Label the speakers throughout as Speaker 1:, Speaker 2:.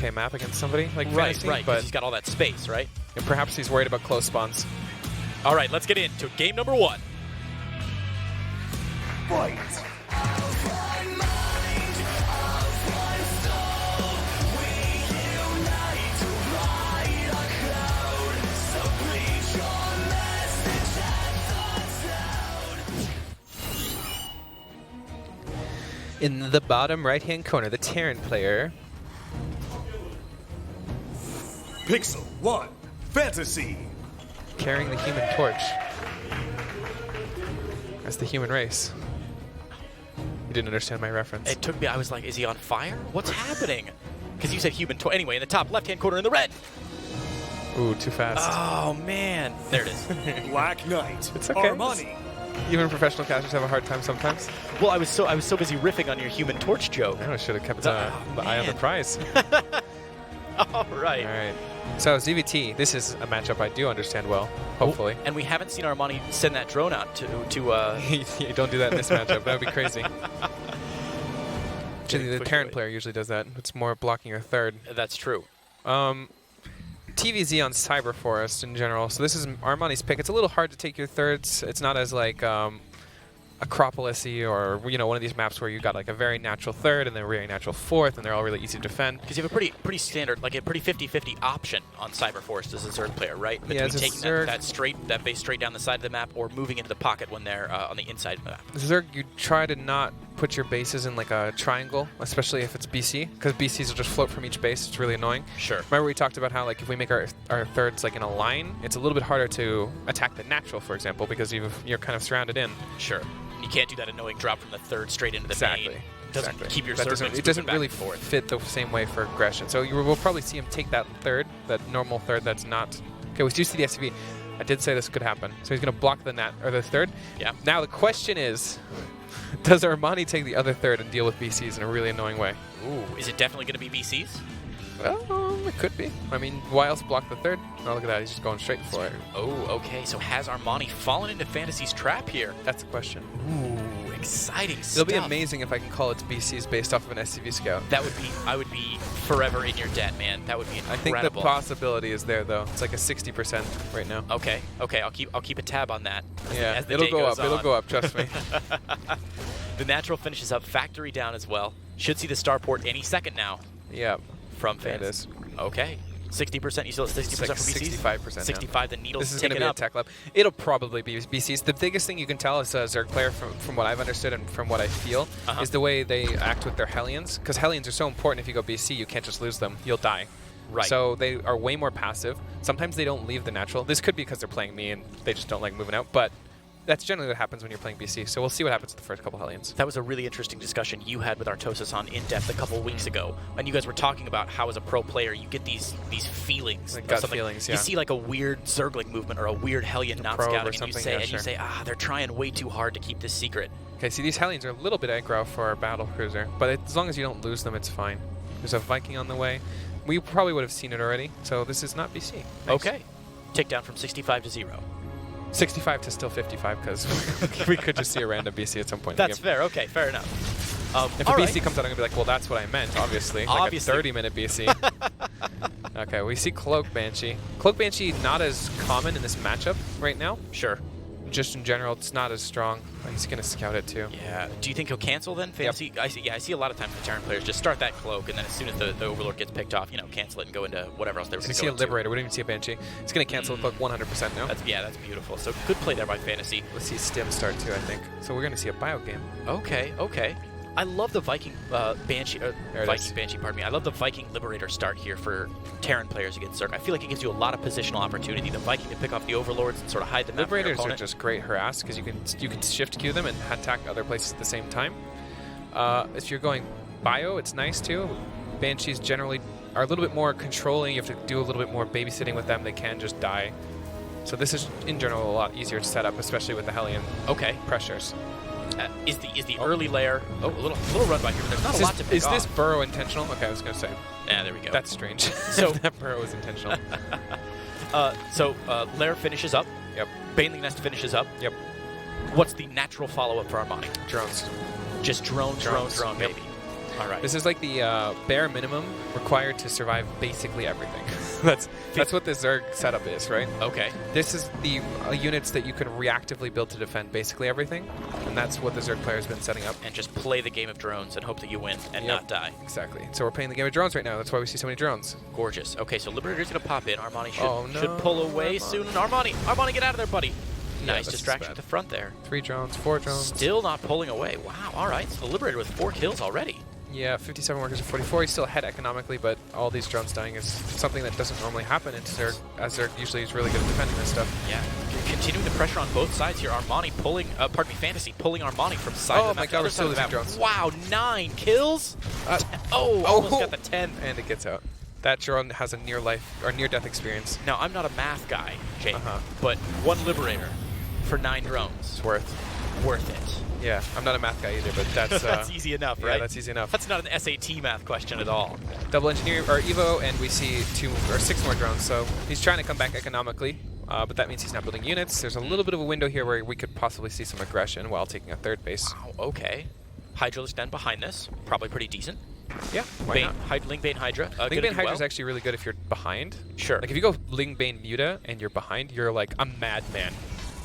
Speaker 1: okay map against somebody like
Speaker 2: Right,
Speaker 1: FanTaSy,
Speaker 2: right,
Speaker 1: but
Speaker 2: because he's got all that space, right?
Speaker 1: and perhaps he's worried about close spawns.
Speaker 2: All right, let's get into game number 1.
Speaker 3: Fight!
Speaker 1: In the bottom right-hand corner, the Terran player.
Speaker 3: Pixel 1, FanTaSy.
Speaker 1: Carrying the Human Torch. That's the human race. You didn't understand my reference.
Speaker 2: It took me, I was like, is he on fire? What's happening? Because you said human toy. Anyway, in the top left-hand corner in the red.
Speaker 1: Ooh, too fast.
Speaker 2: Oh, man. There it is.
Speaker 3: Black Knight.
Speaker 1: It's okay.
Speaker 3: Armani.
Speaker 1: Even professional casters have a hard time sometimes.
Speaker 2: Well, I was so busy riffing on your human torch joke.
Speaker 1: I should have kept the eye on the prize.
Speaker 2: All right.
Speaker 1: All right. So ZVT, this is a matchup I do understand well, hopefully.
Speaker 2: And we haven't seen Armani send that drone out to
Speaker 1: You don't do that in this matchup. That would be crazy. Actually, the Terran player usually does that. It's more blocking your third.
Speaker 2: That's true.
Speaker 1: TVZ on Cyber Forest in general. So this is Armani's pick. It's a little hard to take your thirds. It's not as like Acropolis-y or one of these maps where you got like a very natural third and then a very natural fourth, and they're all really easy to defend.
Speaker 2: Because you have a pretty standard, like a pretty 50-50 option on Cyber Forest as a Zerg player, right? Between
Speaker 1: as a
Speaker 2: taking
Speaker 1: Zerg,
Speaker 2: that base straight down the side of the map or moving into the pocket when they're on the inside of the map.
Speaker 1: Zerg, you try to not put your bases in like a triangle, especially if it's BC, because BCs will just float from each base. It's really annoying.
Speaker 2: Sure.
Speaker 1: Remember we talked about how like if we make our thirds like in a line, it's a little bit harder to attack the natural, for example, because you're kind of surrounded in.
Speaker 2: Sure. You can't do that annoying drop from the third straight into the main.
Speaker 1: Exactly.
Speaker 2: Doesn't keep your
Speaker 1: That
Speaker 2: Zerglings
Speaker 1: it doesn't
Speaker 2: moving
Speaker 1: really
Speaker 2: back and forth.
Speaker 1: fit the same way for aggression. So we'll probably see him take that third, that normal third that's not... Okay, we do see the SCV. I did say this could happen. So he's going to block the third.
Speaker 2: Yeah.
Speaker 1: Now the question is, does Armani take the other third and deal with BCs in a really annoying way?
Speaker 2: Ooh, is it definitely going to be BCs?
Speaker 1: Well, it could be. I mean, why else block the third? Oh, look at that. He's just going straight for it.
Speaker 2: Oh, okay. So has Armani fallen into FanTaSy's trap here?
Speaker 1: That's the question.
Speaker 2: Ooh, exciting
Speaker 1: It'll
Speaker 2: stuff.
Speaker 1: be amazing if I can call it BCs based off of an SCV scout.
Speaker 2: I would be forever in your debt, man. That would be incredible.
Speaker 1: I think the possibility is there, though. It's like a 60% right now.
Speaker 2: Okay, I'll keep a tab on that. As the
Speaker 1: it'll
Speaker 2: day
Speaker 1: go
Speaker 2: goes
Speaker 1: up. It'll
Speaker 2: on.
Speaker 1: go up. Trust me.
Speaker 2: The natural finishes up. Factory down as well. Should see the starport any second now.
Speaker 1: Yeah.
Speaker 2: From
Speaker 1: There it
Speaker 2: FanTaSy.
Speaker 1: is.
Speaker 2: Okay. 60%. You still at 60%
Speaker 1: Like
Speaker 2: for BCs?
Speaker 1: 65%.
Speaker 2: 65. The needle's
Speaker 1: This is going to
Speaker 2: ticking
Speaker 1: be a
Speaker 2: up.
Speaker 1: tech lab. It'll probably be BCs. The biggest thing you can tell as a Zerg player, from what I've understood and from what I feel, is the way they act with their Hellions. Because Hellions are so important. If you go BC, you can't just lose them. You'll die.
Speaker 2: Right.
Speaker 1: So they are way more passive. Sometimes they don't leave the natural. This could be because they're playing me and they just don't like moving out. But that's generally what happens when you're playing BC. So we'll see what happens with the first couple Hellions.
Speaker 2: That was a really interesting discussion you had with Artosis on In Depth a couple of weeks ago, and you guys were talking about how, as a pro player, you get these feelings,
Speaker 1: Like
Speaker 2: of
Speaker 1: gut
Speaker 2: something.
Speaker 1: feelings,
Speaker 2: You
Speaker 1: yeah.
Speaker 2: see like a weird Zergling movement or a weird Hellion not
Speaker 1: probe or
Speaker 2: scouting, and you
Speaker 1: something,
Speaker 2: say,
Speaker 1: yeah, sure.
Speaker 2: they're trying way too hard to keep this secret.
Speaker 1: Okay, see, these Hellions are a little bit aggro for our battle cruiser, but as long as you don't lose them, it's fine. There's a Viking on the way. We probably would have seen it already, so this is not BC. Nice.
Speaker 2: Okay, tick down from 65 to 0.
Speaker 1: 65 to still 55, because we could just see a random BC at some point
Speaker 2: That's
Speaker 1: in the game.
Speaker 2: fair. Okay, fair enough.
Speaker 1: If a BC comes out, I'm going to be like, well, that's what I meant, obviously. Like a 30-minute BC. Okay, we see Cloak Banshee. Cloak Banshee not as common in this matchup right now.
Speaker 2: Sure.
Speaker 1: Just in general, it's not as strong. He's going to scout it too.
Speaker 2: Yeah. Do you think he'll cancel then? FanTaSy? I see a lot of times the Terran players just start that cloak, and then as soon as the Overlord gets picked off, cancel it and go into whatever else they were going
Speaker 1: You
Speaker 2: to
Speaker 1: see
Speaker 2: go
Speaker 1: a Liberator. We didn't even see a Banshee. It's going to cancel the Cloak 100% now.
Speaker 2: That's beautiful. So good play there by FanTaSy.
Speaker 1: Let's see Stim start too, I think. So we're going to see a bio game.
Speaker 2: Okay. I love the Viking Banshee, pardon me. I love the Viking Liberator start here for Terran players against Zerg. I feel like it gives you a lot of positional opportunity. The Viking to pick off the Overlords and sort of hide the map from your
Speaker 1: Liberators are
Speaker 2: opponent.
Speaker 1: just great harass because you can shift queue them and attack other places at the same time. If you're going bio, it's nice too. Banshees generally are a little bit more controlling. You have to do a little bit more babysitting with them. They can just die. So this is in general a lot easier to set up, especially with the Hellion pressures.
Speaker 2: Is the early layer? Oh, a little run by here, but there's not a lot to pick
Speaker 1: Is
Speaker 2: off.
Speaker 1: this burrow intentional? Okay, I was going to say.
Speaker 2: Yeah, there we go.
Speaker 1: That's strange.
Speaker 2: So
Speaker 1: that burrow is intentional.
Speaker 2: Lair finishes up.
Speaker 1: Yep.
Speaker 2: Baneling Nest finishes up.
Speaker 1: Yep.
Speaker 2: What's the natural follow-up for Armani?
Speaker 1: Drones.
Speaker 2: Just drone,
Speaker 1: Drones.
Speaker 2: baby. All right.
Speaker 1: This is like the bare minimum required to survive basically everything. that's what the Zerg setup is, right?
Speaker 2: Okay.
Speaker 1: This is the units that you can reactively build to defend basically everything, and that's what the Zerg player has been setting up.
Speaker 2: And just play the game of drones and hope that you win and not die.
Speaker 1: Exactly. So we're playing the game of drones right now. That's why we see so many drones.
Speaker 2: Gorgeous. Okay, so Liberator's going to pop in. Armani should,
Speaker 1: no,
Speaker 2: pull away
Speaker 1: Armani.
Speaker 2: soon. Armani, get out of there, buddy.
Speaker 1: Yeah,
Speaker 2: Nice
Speaker 1: this is
Speaker 2: distraction
Speaker 1: bad.
Speaker 2: at the front there.
Speaker 1: 3 drones, 4 drones.
Speaker 2: Still not pulling away. Wow, all right. So the Liberator with 4 kills already.
Speaker 1: Yeah, 57 workers to 44. He's still ahead economically, but all these drones dying is something that doesn't normally happen in Zerg, as Zerg usually is really good at defending this stuff.
Speaker 2: Yeah. Continuing the pressure on both sides here. Armani pulling, FanTaSy pulling Armani from side
Speaker 1: Oh
Speaker 2: of the
Speaker 1: my
Speaker 2: map.
Speaker 1: god, we're
Speaker 2: Other side
Speaker 1: still
Speaker 2: of the
Speaker 1: losing
Speaker 2: map.
Speaker 1: drones.
Speaker 2: Wow, 9 kills? Almost got the 10th.
Speaker 1: And it gets out. That drone has a near-death experience.
Speaker 2: Now, I'm not a math guy, Jake,
Speaker 1: Uh-huh.
Speaker 2: but 1 Liberator for 9 drones.
Speaker 1: It's worth
Speaker 2: it.
Speaker 1: Yeah, I'm not a math guy either, but that's...
Speaker 2: That's easy enough, right?
Speaker 1: Yeah, that's easy enough.
Speaker 2: That's not an SAT math question at all.
Speaker 1: Double engineer, or Evo, and we see 6 more drones, so he's trying to come back economically, but that means he's not building units. There's a little bit of a window here where we could possibly see some aggression while taking a 3rd base.
Speaker 2: Wow, okay. Hydra extend behind this. Probably pretty decent.
Speaker 1: Yeah, why not?
Speaker 2: Link Bane Hydra.
Speaker 1: Link Bane Hydra is actually really good if you're behind.
Speaker 2: Sure.
Speaker 1: Like if you go Link Bane Muta and you're behind, you're like a madman.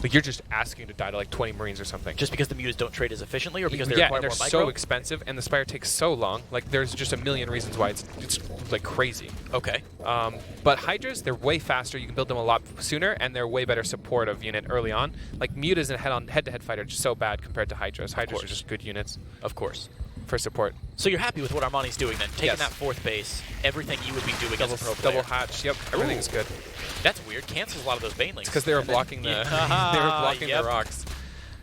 Speaker 1: Like you're just asking to die to like 20 Marines or something.
Speaker 2: Just because the mutas don't trade as efficiently, or because they
Speaker 1: yeah,
Speaker 2: require
Speaker 1: and they're
Speaker 2: more micro?
Speaker 1: so expensive, and the Spire takes so long. Like there's just a million reasons why it's like crazy.
Speaker 2: Okay.
Speaker 1: But Hydras, they're way faster. You can build them a lot sooner, and they're way better supportive unit early on. Like Mutas in head-to-head fight are just so bad compared to Hydras. Hydras are just good units
Speaker 2: Of course.
Speaker 1: for support.
Speaker 2: So you're happy with what Armani's doing then? Taking
Speaker 1: Yes.
Speaker 2: that 4th base, everything you would be doing as a pro player.
Speaker 1: Double hatch. Yep, everything's good.
Speaker 2: That's weird. Cancels a lot of those banelings.
Speaker 1: Because they were blocking the they were blocking the rocks.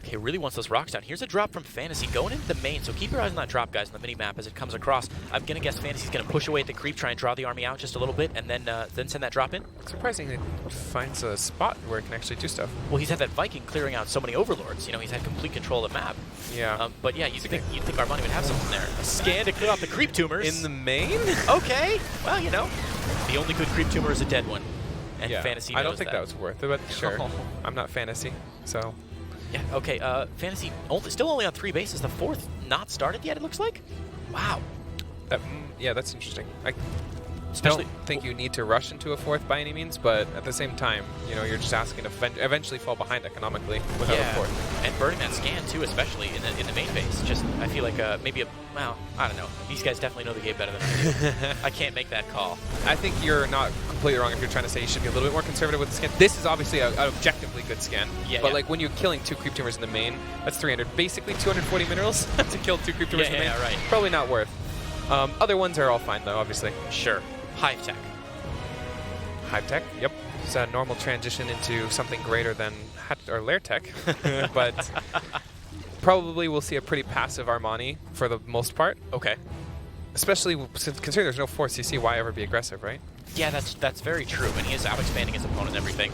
Speaker 2: Okay, really wants those rocks down. Here's a drop from FanTaSy going into the main, so keep your eyes on that drop, guys, on the mini-map as it comes across. I'm going to guess FanTaSy's going to push away at the creep, try and draw the army out just a little bit, and then send that drop in.
Speaker 1: Surprisingly, finds a spot where it can actually do stuff.
Speaker 2: Well, he's had that Viking clearing out so many overlords. You know, he's had complete control of the map.
Speaker 1: Yeah.
Speaker 2: But yeah, you'd think Armani would have something there. A scan to clear out the creep tumors.
Speaker 1: In the main?
Speaker 2: Okay. Well, you know, the only good creep tumor is a dead one. And
Speaker 1: Yeah.
Speaker 2: FanTaSy knows
Speaker 1: I don't think that was worth it, but sure.
Speaker 2: Oh.
Speaker 1: I'm not FanTaSy, so...
Speaker 2: Yeah, okay, FanTaSy still only on 3 bases. The 4th not started yet, it looks like? Wow.
Speaker 1: Yeah, that's interesting. I
Speaker 2: Especially-
Speaker 1: don't think you need to rush into a 4th by any means, but at the same time, you know, you're just asking to eventually fall behind economically without a 4th.
Speaker 2: And burning that scan, too, especially in the main base. Just, I feel like well, I don't know. These guys definitely know the game better than I do. I can't make that call.
Speaker 1: I think you're not completely wrong if you're trying to say you should be a little bit more conservative with the scan. This is obviously an objectively good scan.
Speaker 2: Yeah,
Speaker 1: but
Speaker 2: yeah.
Speaker 1: like when you're killing 2 creep tumors in the main, that's 300, basically 240 minerals to kill 2 creep tumors in the main.
Speaker 2: Yeah, right.
Speaker 1: Probably not worth. Other ones are all fine though, obviously.
Speaker 2: Sure. Hive tech.
Speaker 1: Hive tech, yep. It's a normal transition into something greater than lair tech, but probably we'll see a pretty passive Armani for the most part.
Speaker 2: Okay.
Speaker 1: Especially since considering there's no force CC, why ever be aggressive, right?
Speaker 2: Yeah, that's very true. And he is out-expanding his opponent and everything.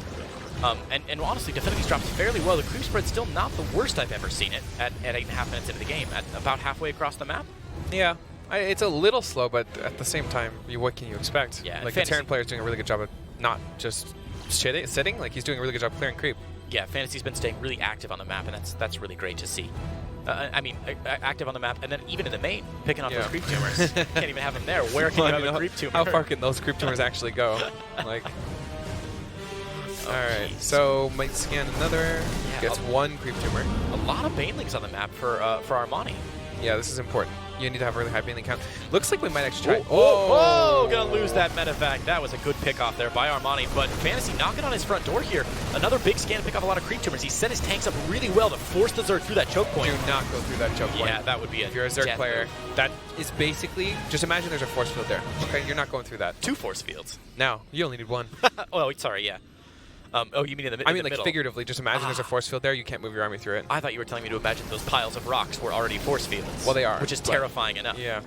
Speaker 2: And honestly, defending these drops fairly well. The creep spread's still not the worst I've ever seen it at 8.5 minutes into the game, at about halfway across the map.
Speaker 1: Yeah. It's a little slow, but at the same time, what can you expect?
Speaker 2: Yeah,
Speaker 1: like the Terran player is doing a really good job of not just sitting. Like he's doing a really good job clearing creep.
Speaker 2: Yeah, FanTaSy's been staying really active on the map, and that's really great to see. I mean, active on the map, and then even in the main, picking off those creep tumors. Can't even have them there. Where can you have a creep tumor?
Speaker 1: How far can those creep tumors actually go? Like, all right,
Speaker 2: geez.
Speaker 1: so might scan another.
Speaker 2: Yeah,
Speaker 1: Gets 1 creep tumor.
Speaker 2: A lot of banelings on the map for Armani.
Speaker 1: Yeah, this is important. You need to have a really high baneling count. Looks like we might actually try.
Speaker 2: Oh, gonna lose that medevac. That was a good pick off there by Armani, but FanTaSy knocking on his front door here. Another big scan to pick off a lot of creep tumors. He set his tanks up really well to force the Zerg through that choke point.
Speaker 1: Do not go through that choke point.
Speaker 2: Yeah, that would be
Speaker 1: If you're a Zerg
Speaker 2: death
Speaker 1: player,
Speaker 2: move.
Speaker 1: that is basically, just imagine there's a force field there. Okay, you're not going through that.
Speaker 2: 2 force fields.
Speaker 1: Now, you only need 1.
Speaker 2: Oh, sorry, yeah. Oh, you mean in the middle?
Speaker 1: I mean, like, figuratively, just imagine there's a force field there, you can't move your army through it.
Speaker 2: I thought you were telling me to imagine those piles of rocks were already force fields.
Speaker 1: Well, they are.
Speaker 2: Which is
Speaker 1: but-
Speaker 2: terrifying enough.
Speaker 1: Yeah.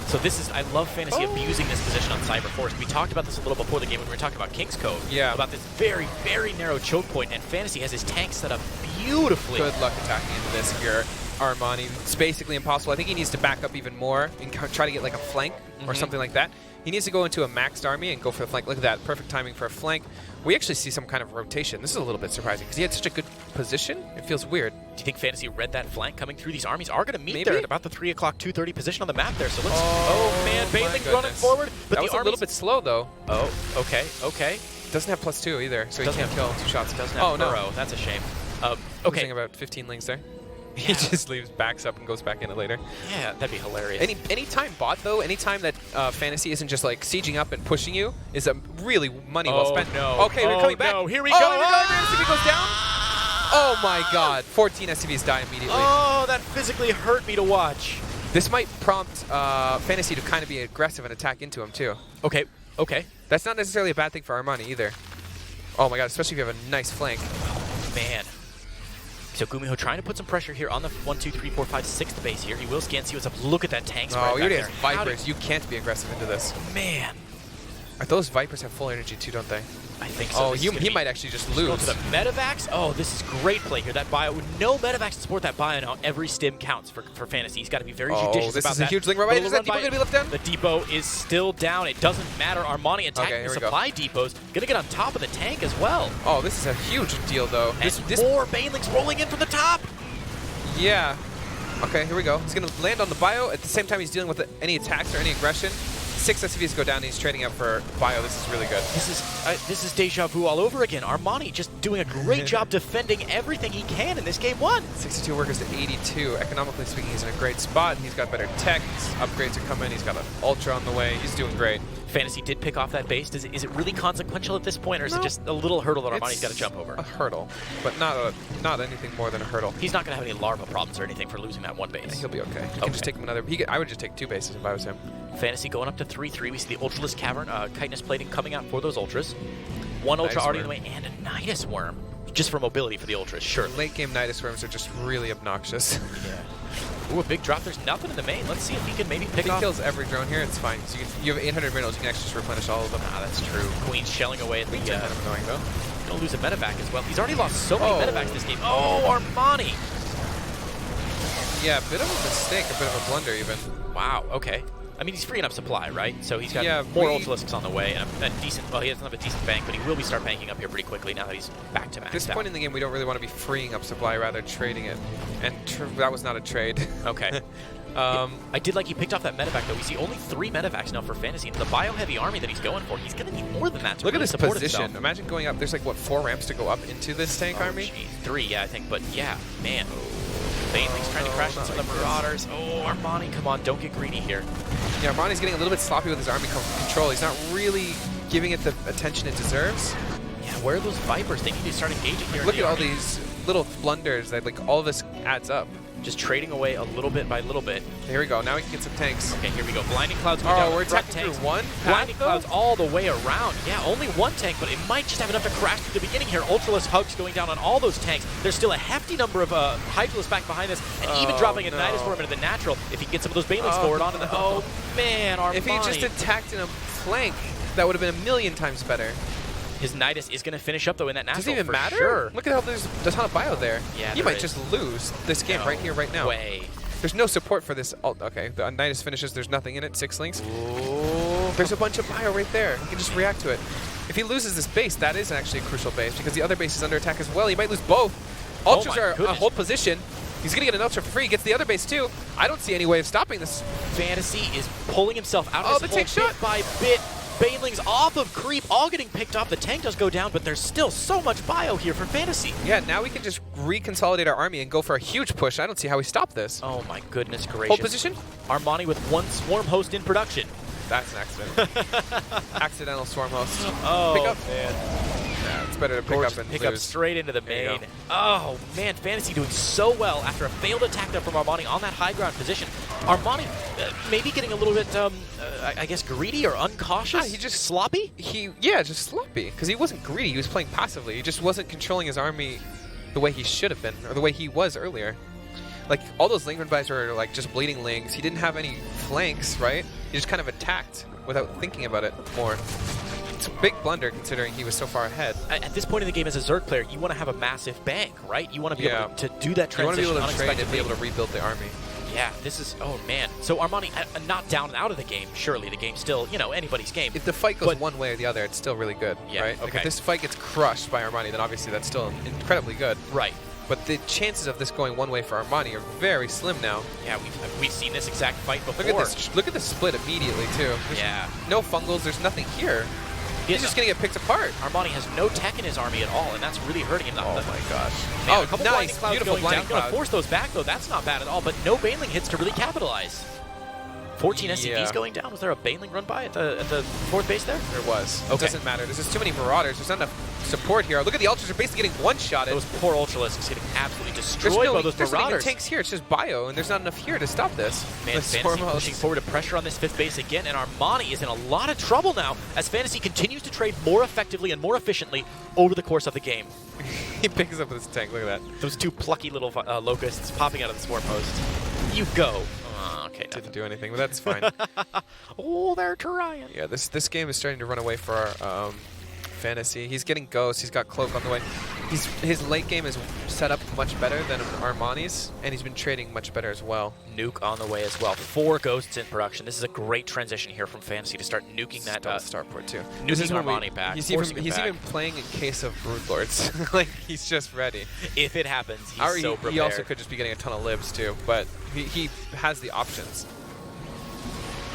Speaker 2: So this is, I love FanTaSy abusing this position on Cyber Force. We talked about this a little before the game when we were talking about King's Cove.
Speaker 1: Yeah.
Speaker 2: About this very, very narrow choke point, and FanTaSy has his tanks set up beautifully.
Speaker 1: Good luck attacking into this here, Armani. It's basically impossible. I think he needs to back up even more and try to get like a flank or something like that. He needs to go into a maxed army and go for the flank. Look at that. Perfect timing for a flank. We actually see some kind of rotation. This is a little bit surprising because he had such a good position. It feels weird.
Speaker 2: Do you think FanTaSy read that flank coming through? These armies are going to meet
Speaker 1: Maybe.
Speaker 2: there at about the 3 o'clock, 2:30 position on the map there. So let's. Oh man, Baneling's running forward. But
Speaker 1: that was a little bit slow though.
Speaker 2: Oh, okay, okay.
Speaker 1: Doesn't have +2 either, so he
Speaker 2: Doesn't
Speaker 1: can't kill 2 shots.
Speaker 2: Doesn't have Burrow. That's a shame.
Speaker 1: Okay.
Speaker 2: Okay.
Speaker 1: Losing about 15 links there.
Speaker 2: Yeah.
Speaker 1: He just leaves, backs up, and goes back in it later.
Speaker 2: Yeah, that'd be hilarious.
Speaker 1: Anytime bot though, anytime that FanTaSy isn't just like sieging up and pushing you is a really money well spent.
Speaker 2: No.
Speaker 1: Okay, we're coming back.
Speaker 2: No. Here we
Speaker 1: go.
Speaker 2: go.
Speaker 1: Here we go. SCV goes down. Oh my God! 14 SCVs die immediately.
Speaker 2: Oh, that physically hurt me to watch.
Speaker 1: This might prompt FanTaSy to kind of be aggressive and attack into him too.
Speaker 2: Okay. Okay.
Speaker 1: That's not necessarily a bad thing for Armani either. Oh my God! Especially if you have a nice flank.
Speaker 2: Oh man. So Gumiho trying to put some pressure here on the 1, 2, 3, 4, 5, 6th base here. He will scan, see what's up. Look at that tank spread
Speaker 1: Oh,
Speaker 2: back
Speaker 1: he
Speaker 2: there.
Speaker 1: has Vipers. You can't be aggressive into this.
Speaker 2: Man.
Speaker 1: Those Vipers have full energy too, don't they?
Speaker 2: I think so.
Speaker 1: Oh, he might actually just lose.
Speaker 2: Go to the Medivacs. Oh, this is great play here. That bio, no Medivacs to support that bio now. Every stim counts for FanTaSy. He's got to be very judicious
Speaker 1: this
Speaker 2: about
Speaker 1: is
Speaker 2: that.
Speaker 1: a huge link right. Is that depot going to be left down?
Speaker 2: The depot is still down. It doesn't matter. Armani attacking the supply depots. Going to get on top of the tank as well.
Speaker 1: Oh, this is a huge deal, though.
Speaker 2: And more Banelings rolling in from the top.
Speaker 1: Yeah. Okay, here we go. He's going to land on the bio. At the same time, he's dealing with any attacks or any aggression. 6 SCVs go down, and he's trading up for bio. This is really good.
Speaker 2: This is deja vu all over again. Armani just doing a great job defending everything he can in this game 1.
Speaker 1: 62 workers to 82. Economically speaking, he's in a great spot. He's got better tech. Upgrades are coming. He's got an Ultra on the way. He's doing great.
Speaker 2: FanTaSy did pick off that base. Is it really consequential at this point, or is it just a little hurdle that Armani's got to jump over?
Speaker 1: A hurdle, but not anything more than a hurdle.
Speaker 2: He's not going to have any larva problems or anything for losing that one base.
Speaker 1: Yeah, he'll be okay. You can just take him another. I would just take 2 bases if I was him.
Speaker 2: FanTaSy going up to 3-3. We see the Ultralisk Cavern, chitinous plating coming out for those Ultras. 1 Ultra already in the way, and a Nidus Worm. Just for mobility for the Ultras, sure.
Speaker 1: Late game Nidus Worms are just really obnoxious.
Speaker 2: Yeah. Ooh, a big drop. There's nothing in the main. Let's see if he can maybe pick off.
Speaker 1: He kills every drone here. It's fine. So you have 800 minerals. You can actually just replenish all of them.
Speaker 2: Ah, that's true. Queen's shelling away at the.
Speaker 1: Queen's kind of annoying though.
Speaker 2: Gonna lose a medevac as well. He's already lost so many medevacs this game. Oh, Armani.
Speaker 1: Yeah, a bit of a mistake, a bit of a blunder even.
Speaker 2: Wow. Okay. I mean, he's freeing up supply, right? So he's got more Ultralisks on the way, and a decent. Well, he doesn't have a decent bank, but he will be start banking up here pretty quickly now that he's back to max.
Speaker 1: At this point in the game, we don't really want to be freeing up supply, rather trading it. And that was not a trade.
Speaker 2: Okay. I did like he picked off that medevac, though. We see only 3 medevacs now for FanTaSy. And the bio-heavy army that he's going for, he's going to need more than that to
Speaker 1: Look
Speaker 2: really
Speaker 1: at this
Speaker 2: support
Speaker 1: position.
Speaker 2: himself.
Speaker 1: Imagine going up. There's like, what, 4 ramps to go up into this tank army?
Speaker 2: Geez. 3, yeah, I think. But yeah, man. Baneling's trying to crash into the Marauders. Oh, Armani, come on, don't get greedy here.
Speaker 1: Yeah, Armani's getting a little bit sloppy with his army control. He's not really giving it the attention it deserves.
Speaker 2: Yeah, where are those Vipers? They need to start engaging here.
Speaker 1: Look at all these little blunders. That, like, all of this adds up.
Speaker 2: Just trading away a little bit by little bit.
Speaker 1: Here we go. Now we can get some tanks.
Speaker 2: Okay, here we go. Blinding Clouds going down.
Speaker 1: We're
Speaker 2: Front
Speaker 1: attacking
Speaker 2: tanks.
Speaker 1: through 1?
Speaker 2: Blinding Clouds all the way around. Yeah, only 1 tank, but it might just have enough to crash through the beginning here. Ultralisk Hugs going down on all those tanks. There's still a hefty number of Hydralisks back behind this, and even dropping a Nidus Worm into the natural if he can get some of those Banelings forward onto the... Oh, man, Armani.
Speaker 1: If he just attacked in a flank, that would have been a million times better.
Speaker 2: His Nidus is going to finish up, though, in that natural.
Speaker 1: Does it even matter?
Speaker 2: Sure.
Speaker 1: Look at how there's a ton of bio there.
Speaker 2: Yeah,
Speaker 1: you might just lose this game right here, right now.
Speaker 2: Way.
Speaker 1: There's no support for this. Okay, the Nidus finishes. There's nothing in it. 6 links. Ooh. There's a bunch of bio right there. He can just react to it. If he loses this base, that is actually a crucial base because the other base is under attack as well. He might lose both. Ultras are a hold position. He's going to get an Ultra for free. Gets the other base too. I don't see any way of stopping this.
Speaker 2: FanTaSy is pulling himself out of this
Speaker 1: tank
Speaker 2: hole bit by bit. Banelings off of creep, all getting picked off. The tank does go down, but there's still so much bio here for FanTaSy.
Speaker 1: Yeah, now we can just reconsolidate our army and go for a huge push. I don't see how we stop this.
Speaker 2: Oh my goodness gracious.
Speaker 1: Hold position.
Speaker 2: Armani with 1 swarm host in production.
Speaker 1: That's an accident. Accidental swarm host.
Speaker 2: Oh,
Speaker 1: pick up.
Speaker 2: Man.
Speaker 1: Yeah, it's better to pick up and
Speaker 2: pick
Speaker 1: lose.
Speaker 2: up straight into the main. Oh, man, FanTaSy doing so well after a failed attack there from Armani on that high ground position. Armani maybe getting a little bit, I guess, greedy or uncautious.
Speaker 1: He just
Speaker 2: sloppy?
Speaker 1: Just sloppy. Because he wasn't greedy. He was playing passively. He just wasn't controlling his army the way he should have been, or the way he was earlier. Like, all those Link buys were, like, just bleeding links. He didn't have any flanks, right? He just kind of attacked without thinking about it more. It's a big blunder considering he was so far ahead.
Speaker 2: At this point in the game as a Zerg player, you want to have a massive bank, right? You want to be able to do that transition.
Speaker 1: You want to be able to trade and
Speaker 2: unexpectedly.
Speaker 1: be able to rebuild the army.
Speaker 2: Yeah, this is, oh man. So Armani not down and out of the game. Surely the game's still, you know, anybody's game.
Speaker 1: If the fight goes one way or the other, it's still really good,
Speaker 2: Yeah,
Speaker 1: right? Like
Speaker 2: okay.
Speaker 1: if this fight gets crushed by Armani, then obviously that's still incredibly good.
Speaker 2: Right.
Speaker 1: But the chances of this going one way for Armani are very slim now.
Speaker 2: Yeah, we've seen this exact fight before.
Speaker 1: Look at this! Look at the split immediately too. There's
Speaker 2: Yeah.
Speaker 1: no fungals. There's nothing here. He's just gonna get picked apart.
Speaker 2: Armani has no tech in his army at all, and that's really hurting him.
Speaker 1: Oh my gosh!
Speaker 2: Man,
Speaker 1: Oh,
Speaker 2: a couple
Speaker 1: nice,
Speaker 2: blinding clouds
Speaker 1: beautiful
Speaker 2: going
Speaker 1: blinding
Speaker 2: down. Gonna
Speaker 1: cloud.
Speaker 2: force those back though. That's not bad at all. But no Baneling hits to really capitalize. 14 SCVs
Speaker 1: Yeah.
Speaker 2: going down. Was there a Baneling run by at the fourth base there?
Speaker 1: There was. It
Speaker 2: Okay.
Speaker 1: doesn't matter. There's just too many Marauders. There's not enough support here. Look at the Ultras are basically getting one-shotted.
Speaker 2: Those poor Ultralisks getting absolutely
Speaker 1: There's
Speaker 2: destroyed by those
Speaker 1: there's not even
Speaker 2: Marauders.
Speaker 1: tanks here. It's just bio, and there's not enough here to stop this.
Speaker 2: Man,
Speaker 1: The
Speaker 2: FanTaSy
Speaker 1: Swarmhost.
Speaker 2: pushing forward to pressure on this fifth base again, and Armani is in a lot of trouble now as FanTaSy continues to trade more effectively and more efficiently over the course of the game.
Speaker 1: He picks up his tank. Look at that.
Speaker 2: Those two plucky little locusts popping out of the swarm post. You go. Okay,
Speaker 1: Didn't do anything, but that's fine.
Speaker 2: Oh, they're trying.
Speaker 1: Yeah, this game is starting to run away for our FanTaSy. He's getting Ghost. He's got Cloak on the way. His late game is set up much better than Armani's, and he's been trading much better as well.
Speaker 2: Nuke on the way as well. 4 Ghosts in production. This is a great transition here from FanTaSy to start nuking that
Speaker 1: Starport too.
Speaker 2: nuking Armani back.
Speaker 1: He's
Speaker 2: forcing
Speaker 1: even
Speaker 2: him back.
Speaker 1: playing in case of Broodlords. Like he's just ready.
Speaker 2: If it happens, he's
Speaker 1: Or
Speaker 2: so prepared.
Speaker 1: he also could just be getting a ton of libs too, but he has the options.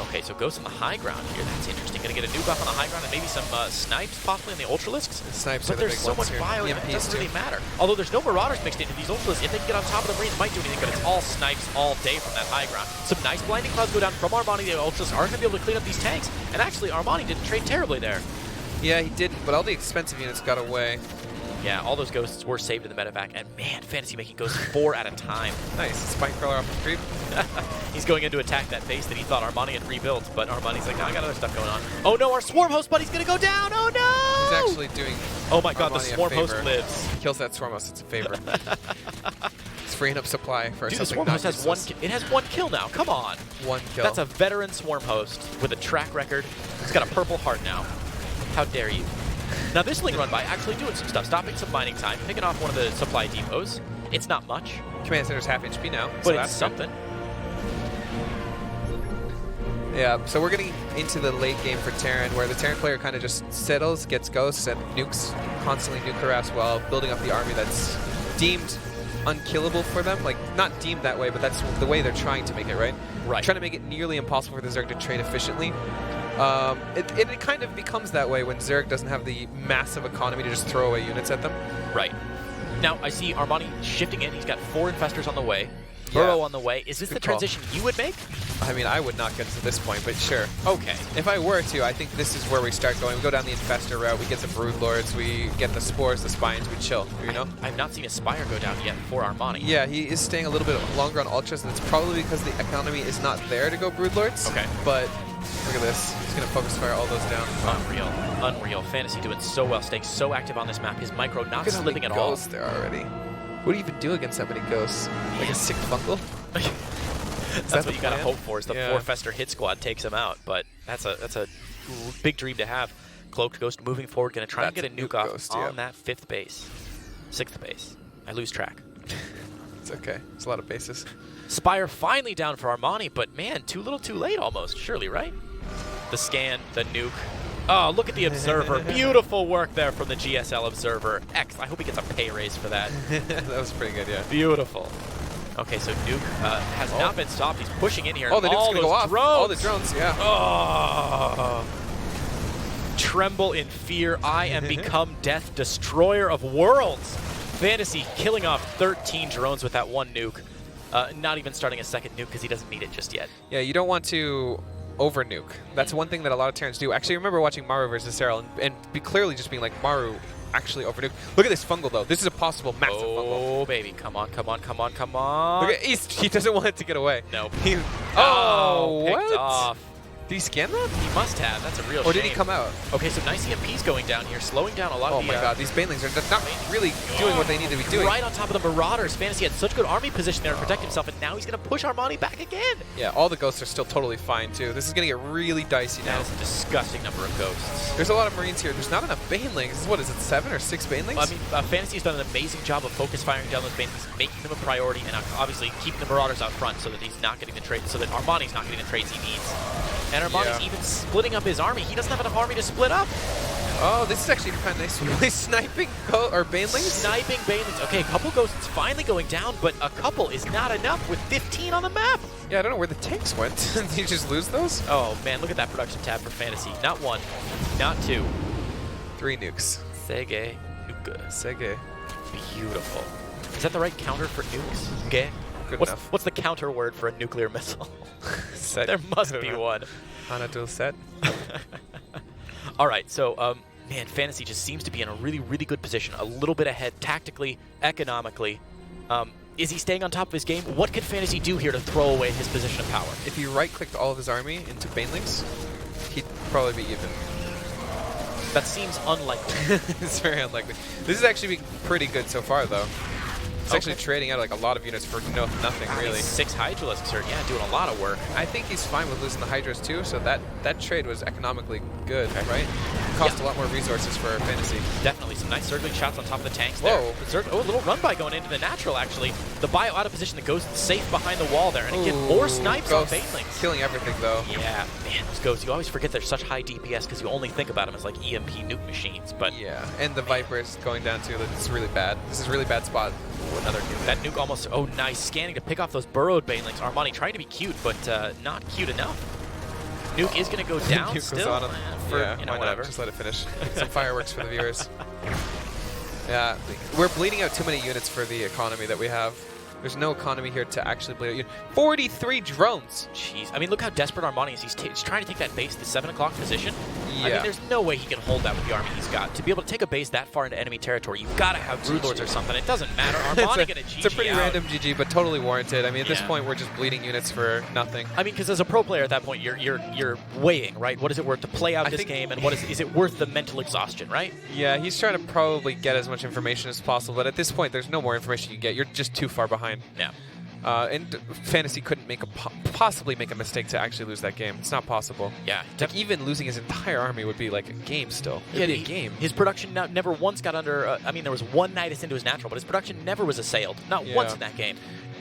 Speaker 2: Okay, so Ghost on the high ground here. That's interesting. Going to get a new buff on the high ground and maybe some snipes possibly on the Ultralisks.
Speaker 1: The snipes
Speaker 2: But
Speaker 1: are the
Speaker 2: there's
Speaker 1: big
Speaker 2: so
Speaker 1: ones
Speaker 2: much
Speaker 1: here.
Speaker 2: bio, it
Speaker 1: EMPs
Speaker 2: doesn't
Speaker 1: too.
Speaker 2: really matter. Although there's no Marauders mixed into these Ultralisks. If they can get on top of the Marines, it might do anything, but it's all snipes all day from that high ground. Some nice blinding clouds go down from Armani. The Ultralisks aren't going to be able to clean up these tanks. And actually, Armani didn't trade terribly there.
Speaker 1: Yeah, he didn't, but all the expensive units got away.
Speaker 2: Yeah, all those Ghosts were saved in the medevac. And man, FanTaSy making Ghosts 4 at a time.
Speaker 1: Nice. Spine Crawler off the creep.
Speaker 2: He's going in to attack that base that he thought Armani had rebuilt, but Armani's like, no, I got other stuff going on. Oh no, our Swarm Host buddy's going to go down. Oh no!
Speaker 1: He's actually doing
Speaker 2: Oh my god, the
Speaker 1: Armani a
Speaker 2: Swarm Host
Speaker 1: favor.
Speaker 2: lives.
Speaker 1: Kills that Swarm Host. It's a favor. It's freeing up supply for
Speaker 2: Dude, the
Speaker 1: something
Speaker 2: Swarm
Speaker 1: not
Speaker 2: Host has one.
Speaker 1: useless.
Speaker 2: It has 1 kill now. Come on.
Speaker 1: One kill.
Speaker 2: That's a veteran Swarm Host with a track record. He's got a purple heart now. How dare you? Now this Ling run by actually doing some stuff, stopping some mining time, picking off one of the supply depots. It's not much,
Speaker 1: Command Center's half HP now,
Speaker 2: but
Speaker 1: so
Speaker 2: it's
Speaker 1: that's good.
Speaker 2: something.
Speaker 1: Yeah, so we're getting into the late game for Terran, where the Terran player kind of just settles, gets ghosts, and nukes, constantly nuke harass while building up the army that's deemed unkillable for them. Like, not deemed that way, but that's the way they're trying to make it, right?
Speaker 2: Right.
Speaker 1: Trying to make it nearly impossible for the Zerg to trade efficiently. It kind of becomes that way when Zerg doesn't have the massive economy to just throw away units at them.
Speaker 2: Right. Now I see Armani shifting in. He's got 4 Infestors on the way.
Speaker 1: Yeah.
Speaker 2: Burrow on the way. Is this
Speaker 1: Good
Speaker 2: the
Speaker 1: call.
Speaker 2: transition you would make?
Speaker 1: I mean, I would not get to this point, but sure.
Speaker 2: Okay.
Speaker 1: If I were to, I think this is where we start going. We go down the Infestor route, we get the Broodlords, we get the Spores, the Spines, we chill, you know?
Speaker 2: I've not seen a Spire go down yet for Armani.
Speaker 1: Yeah, he is staying a little bit longer on Ultras, and it's probably because the economy is not there to go Broodlords.
Speaker 2: Okay.
Speaker 1: But look at this. He's going to focus fire all those down.
Speaker 2: Unreal. Unreal. FanTaSy doing so well, staying so active on this map. His micro not
Speaker 1: Look at how
Speaker 2: slipping
Speaker 1: many
Speaker 2: at all.
Speaker 1: ghosts there already. What do you even do against that many ghosts? Like a sick fungal?
Speaker 2: That's what you gotta hope for, is the
Speaker 1: Yeah.
Speaker 2: 4 Fester hit squad takes him out. But that's a big dream to have. Cloaked Ghost moving forward, gonna try and
Speaker 1: That's
Speaker 2: get a
Speaker 1: a
Speaker 2: nuke
Speaker 1: nuke
Speaker 2: off
Speaker 1: ghost,
Speaker 2: on
Speaker 1: yeah.
Speaker 2: that 5th base. 6th base. I lose track.
Speaker 1: It's okay. It's a lot of bases.
Speaker 2: Spire finally down for Armani, but man, too little too late almost, surely, right? The scan, the nuke. Oh, look at the Observer. Beautiful work there from the GSL Observer. I hope he gets a pay raise for that.
Speaker 1: That was pretty good, yeah.
Speaker 2: Beautiful. Okay, so nuke has not been stopped. He's pushing in here.
Speaker 1: Oh, the nuke's
Speaker 2: all
Speaker 1: going to
Speaker 2: those
Speaker 1: go off.
Speaker 2: drones.
Speaker 1: All the drones, yeah.
Speaker 2: Oh. Tremble in fear. I am become death, destroyer of worlds. FanTaSy killing off 13 drones with that 1 nuke. Not even starting a 2nd nuke because he doesn't need it just yet.
Speaker 1: Yeah, you don't want to over nuke. That's one thing that a lot of Terrans do. Actually, I remember watching Maru versus Serral and be clearly just being like, Maru actually over nuke. Look at this fungal though. This is a possible massive fungal.
Speaker 2: Oh, baby. Come on, come on, come on, come on.
Speaker 1: Look at, he doesn't want it to get away.
Speaker 2: Nope.
Speaker 1: He,
Speaker 2: Oh,
Speaker 1: what?
Speaker 2: picked off.
Speaker 1: Did he scan that?
Speaker 2: He must have. That's a real
Speaker 1: Or
Speaker 2: shame.
Speaker 1: did he come out?
Speaker 2: Okay, so nice EMPs going down here, slowing down a lot of
Speaker 1: Oh
Speaker 2: the...
Speaker 1: my god, these banelings are not really doing what they need to be doing.
Speaker 2: Right on top of the Marauders. FanTaSy had such good army position there to protect himself, and now he's going to push Armani back again.
Speaker 1: Yeah, all the ghosts are still totally fine, too. This is going to get really dicey now.
Speaker 2: That is a disgusting number of ghosts.
Speaker 1: There's a lot of Marines here. There's not enough banelings. What is it, 7 or 6 banelings?
Speaker 2: I mean, FanTaSy's done an amazing job of focus firing down those banelings, making them a priority, and obviously keeping the Marauders out front so that he's not getting the trades, so that Armani's not getting the trades he needs. And Armani's even splitting up his army. He doesn't have enough army to split up.
Speaker 1: Oh, this is actually kind of nice. Really sniping or banelings?
Speaker 2: Sniping banelings. Okay, a couple ghosts finally going down, but a couple is not enough with 15 on the map.
Speaker 1: Yeah, I don't know where the tanks went. Did you just lose those?
Speaker 2: Oh man, look at that production tab for FanTaSy. Not 1, not 2.
Speaker 1: 3 nukes.
Speaker 2: Sege. Nuke.
Speaker 1: Sege.
Speaker 2: Beautiful. Is that the right counter for nukes? Okay.
Speaker 1: Good enough.
Speaker 2: What's the counter word for a nuclear missile?
Speaker 1: Set.
Speaker 2: There must be one.
Speaker 1: Hanadul set.
Speaker 2: All right, so man, FanTaSy just seems to be in a really, really good position, a little bit ahead tactically, economically. Is he staying on top of his game? What could FanTaSy do here to throw away his position of power?
Speaker 1: If he right-clicked all of his army into banelings, he'd probably be even.
Speaker 2: That seems unlikely.
Speaker 1: It's very unlikely. This is actually pretty good so far, though. It's actually trading out like a lot of units for nothing, really.
Speaker 2: 6 Hydralisks are, yeah, doing a lot of work.
Speaker 1: I think he's fine with losing the Hydras, too, so that trade was economically good, right? Cost a lot more resources for FanTaSy.
Speaker 2: Definitely. Some nice circling shots on top of the tanks
Speaker 1: Whoa.
Speaker 2: there. Oh, a little run by going into the natural, actually. The bio out of position, the ghost safe behind the wall there. And again, more snipes on banelings.
Speaker 1: Killing everything, though.
Speaker 2: Yeah, man, those ghosts, you always forget they're such high DPS because you only think about them as like EMP nuke machines. But
Speaker 1: yeah, and the Viper's going down, too. This is really bad. This is a really bad spot.
Speaker 2: Ooh, another nuke. That nuke almost, oh, nice. Scanning to pick off those burrowed banelings. Armani trying to be cute, but not cute enough. Nuke is going to go down
Speaker 1: Nuke
Speaker 2: still.
Speaker 1: on him.
Speaker 2: For,
Speaker 1: why
Speaker 2: whatever.
Speaker 1: Not? Just let it finish. Some fireworks for the viewers. Yeah, we're bleeding out too many units for the economy that we have. There's no economy here to actually bleed out units. 43 drones!
Speaker 2: Jeez. I mean, look how desperate Armani is. He's trying to take that base to 7 o'clock position.
Speaker 1: Yeah.
Speaker 2: I mean, there's no way he can hold that with the army he's got. To be able to take a base that far into enemy territory, you've got to have brood lords or something. It doesn't matter. Armani going to GG
Speaker 1: It's a pretty
Speaker 2: out.
Speaker 1: random GG, but totally warranted. I mean, at this point, we're just bleeding units for nothing.
Speaker 2: I mean, because as a pro player at that point, you're weighing, right? What is it worth to play out this game, and what is it worth the mental exhaustion, right?
Speaker 1: Yeah, he's trying to probably get as much information as possible, but at this point, there's no more information you can get. You're just too far behind.
Speaker 2: Yeah.
Speaker 1: And FanTaSy couldn't possibly make a mistake to actually lose that game. It's not possible.
Speaker 2: Yeah.
Speaker 1: Like, even losing his entire army would be like a game still. It'd be a game.
Speaker 2: His production never once got under, I mean, there was one Nidus into his natural, but his production never was assailed. Not once in that game.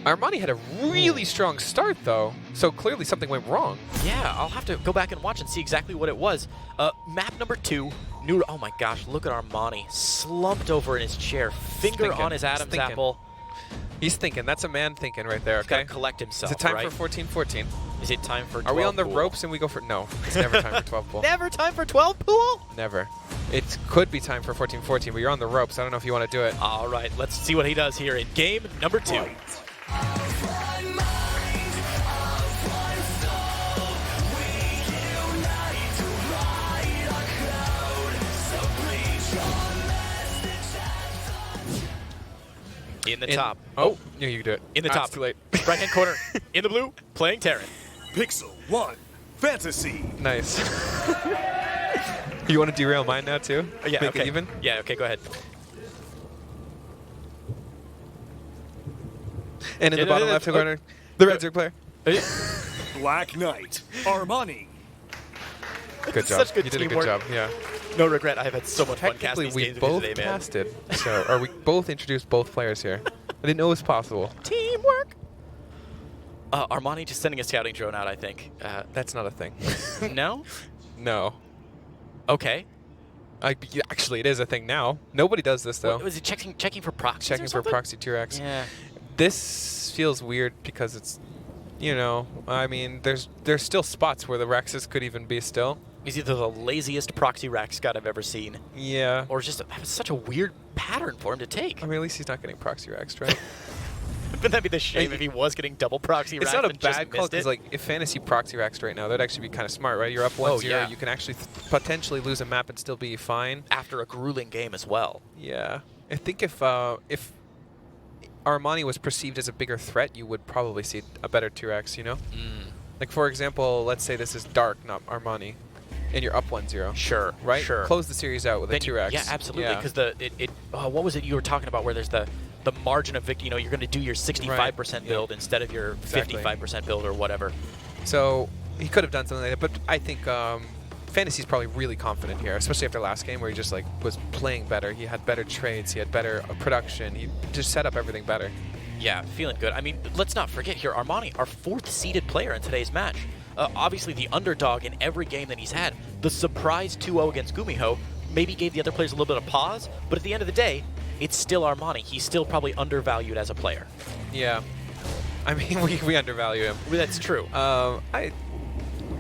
Speaker 1: Armani had a really strong start, though, so clearly something went wrong.
Speaker 2: Yeah, I'll have to go back and watch and see exactly what it was. Map number 2. Oh my gosh, look at Armani. Slumped over in his chair, finger on his Adam's apple.
Speaker 1: He's thinking. That's a man thinking right there, okay?
Speaker 2: He's got to collect himself,
Speaker 1: Is it time
Speaker 2: right?
Speaker 1: for 14-14?
Speaker 2: Is it time for 12
Speaker 1: Are we on the
Speaker 2: pool?
Speaker 1: ropes and we go for... No, it's never time for 12 pool.
Speaker 2: Never time for 12 pool?
Speaker 1: Never. It could be time for 14-14, but you're on the ropes. I don't know if you want to do it.
Speaker 2: All right, let's see what he does here in game number 2. In the top.
Speaker 1: Oh, yeah, you can do it.
Speaker 2: In the
Speaker 1: Ah,
Speaker 2: top.
Speaker 1: It's too late.
Speaker 2: Right-hand corner. In the blue, playing Terran.
Speaker 3: Pixel 1, FanTaSy.
Speaker 1: Nice. You want to derail mine now, too?
Speaker 2: Yeah,
Speaker 1: Make
Speaker 2: okay.
Speaker 1: it even?
Speaker 2: Yeah, okay, go ahead.
Speaker 1: And in the bottom left corner, the red Zerg player.
Speaker 3: Black Knight, Armani.
Speaker 1: Good job.
Speaker 2: Such good
Speaker 1: You did a good
Speaker 2: teamwork.
Speaker 1: job, yeah.
Speaker 2: No regret. I have had so much fun
Speaker 1: Technically,
Speaker 2: casting these
Speaker 1: we
Speaker 2: games
Speaker 1: both
Speaker 2: today, man.
Speaker 1: casted, or we both introduced both players here. I didn't know it was possible.
Speaker 2: Teamwork. Armani just sending a scouting drone out, I think.
Speaker 1: That's not a thing.
Speaker 2: No?
Speaker 1: No.
Speaker 2: Okay.
Speaker 1: Actually, it is a thing now. Nobody does this, though.
Speaker 2: What, was it checking for proxies
Speaker 1: Checking
Speaker 2: or
Speaker 1: for
Speaker 2: something?
Speaker 1: proxy T-Rex.
Speaker 2: Yeah.
Speaker 1: This feels weird because it's, you know, I mean, there's still spots where the Rexes could even be still.
Speaker 2: He's either the laziest proxy rack scout I've ever seen,
Speaker 1: Yeah.
Speaker 2: or just such a weird pattern for him to take.
Speaker 1: I mean, at least he's not getting proxy Rexed, right?
Speaker 2: Wouldn't that be the shame if he was getting double proxy
Speaker 1: It's
Speaker 2: racked
Speaker 1: not a
Speaker 2: and just
Speaker 1: bad call
Speaker 2: missed
Speaker 1: because,
Speaker 2: it?
Speaker 1: like, if FanTaSy proxy Rexed right now, that'd actually be kind of smart, right? You're up 1-0,
Speaker 2: yeah.
Speaker 1: you can actually potentially lose a map and still be fine.
Speaker 2: After a grueling game as well.
Speaker 1: Yeah. I think if Armani was perceived as a bigger threat, you would probably see a better T-Rex, you know? Like, for example, let's say this is Dark, not Armani, and you're up 1-0.
Speaker 2: Sure.
Speaker 1: Right?
Speaker 2: Sure.
Speaker 1: Close the series out with a 2x.
Speaker 2: Yeah, absolutely. Because what was it you were talking about where there's the margin of victory? You know, you're going to do your 65% build instead of your 55% build or whatever.
Speaker 1: So he could have done something like that, but I think FanTaSy's probably really confident here, especially after last game where he just like was playing better. He had better trades, he had better production, he just set up everything better.
Speaker 2: Yeah, feeling good. I mean, let's not forget here, Armani, our 4th seeded player in today's match. Obviously the underdog in every game that he's had. The surprise 2-0 against Gumiho maybe gave the other players a little bit of pause, but at the end of the day, it's still Armani. He's still probably undervalued as a player.
Speaker 1: Yeah. I mean, we undervalue him.
Speaker 2: That's true.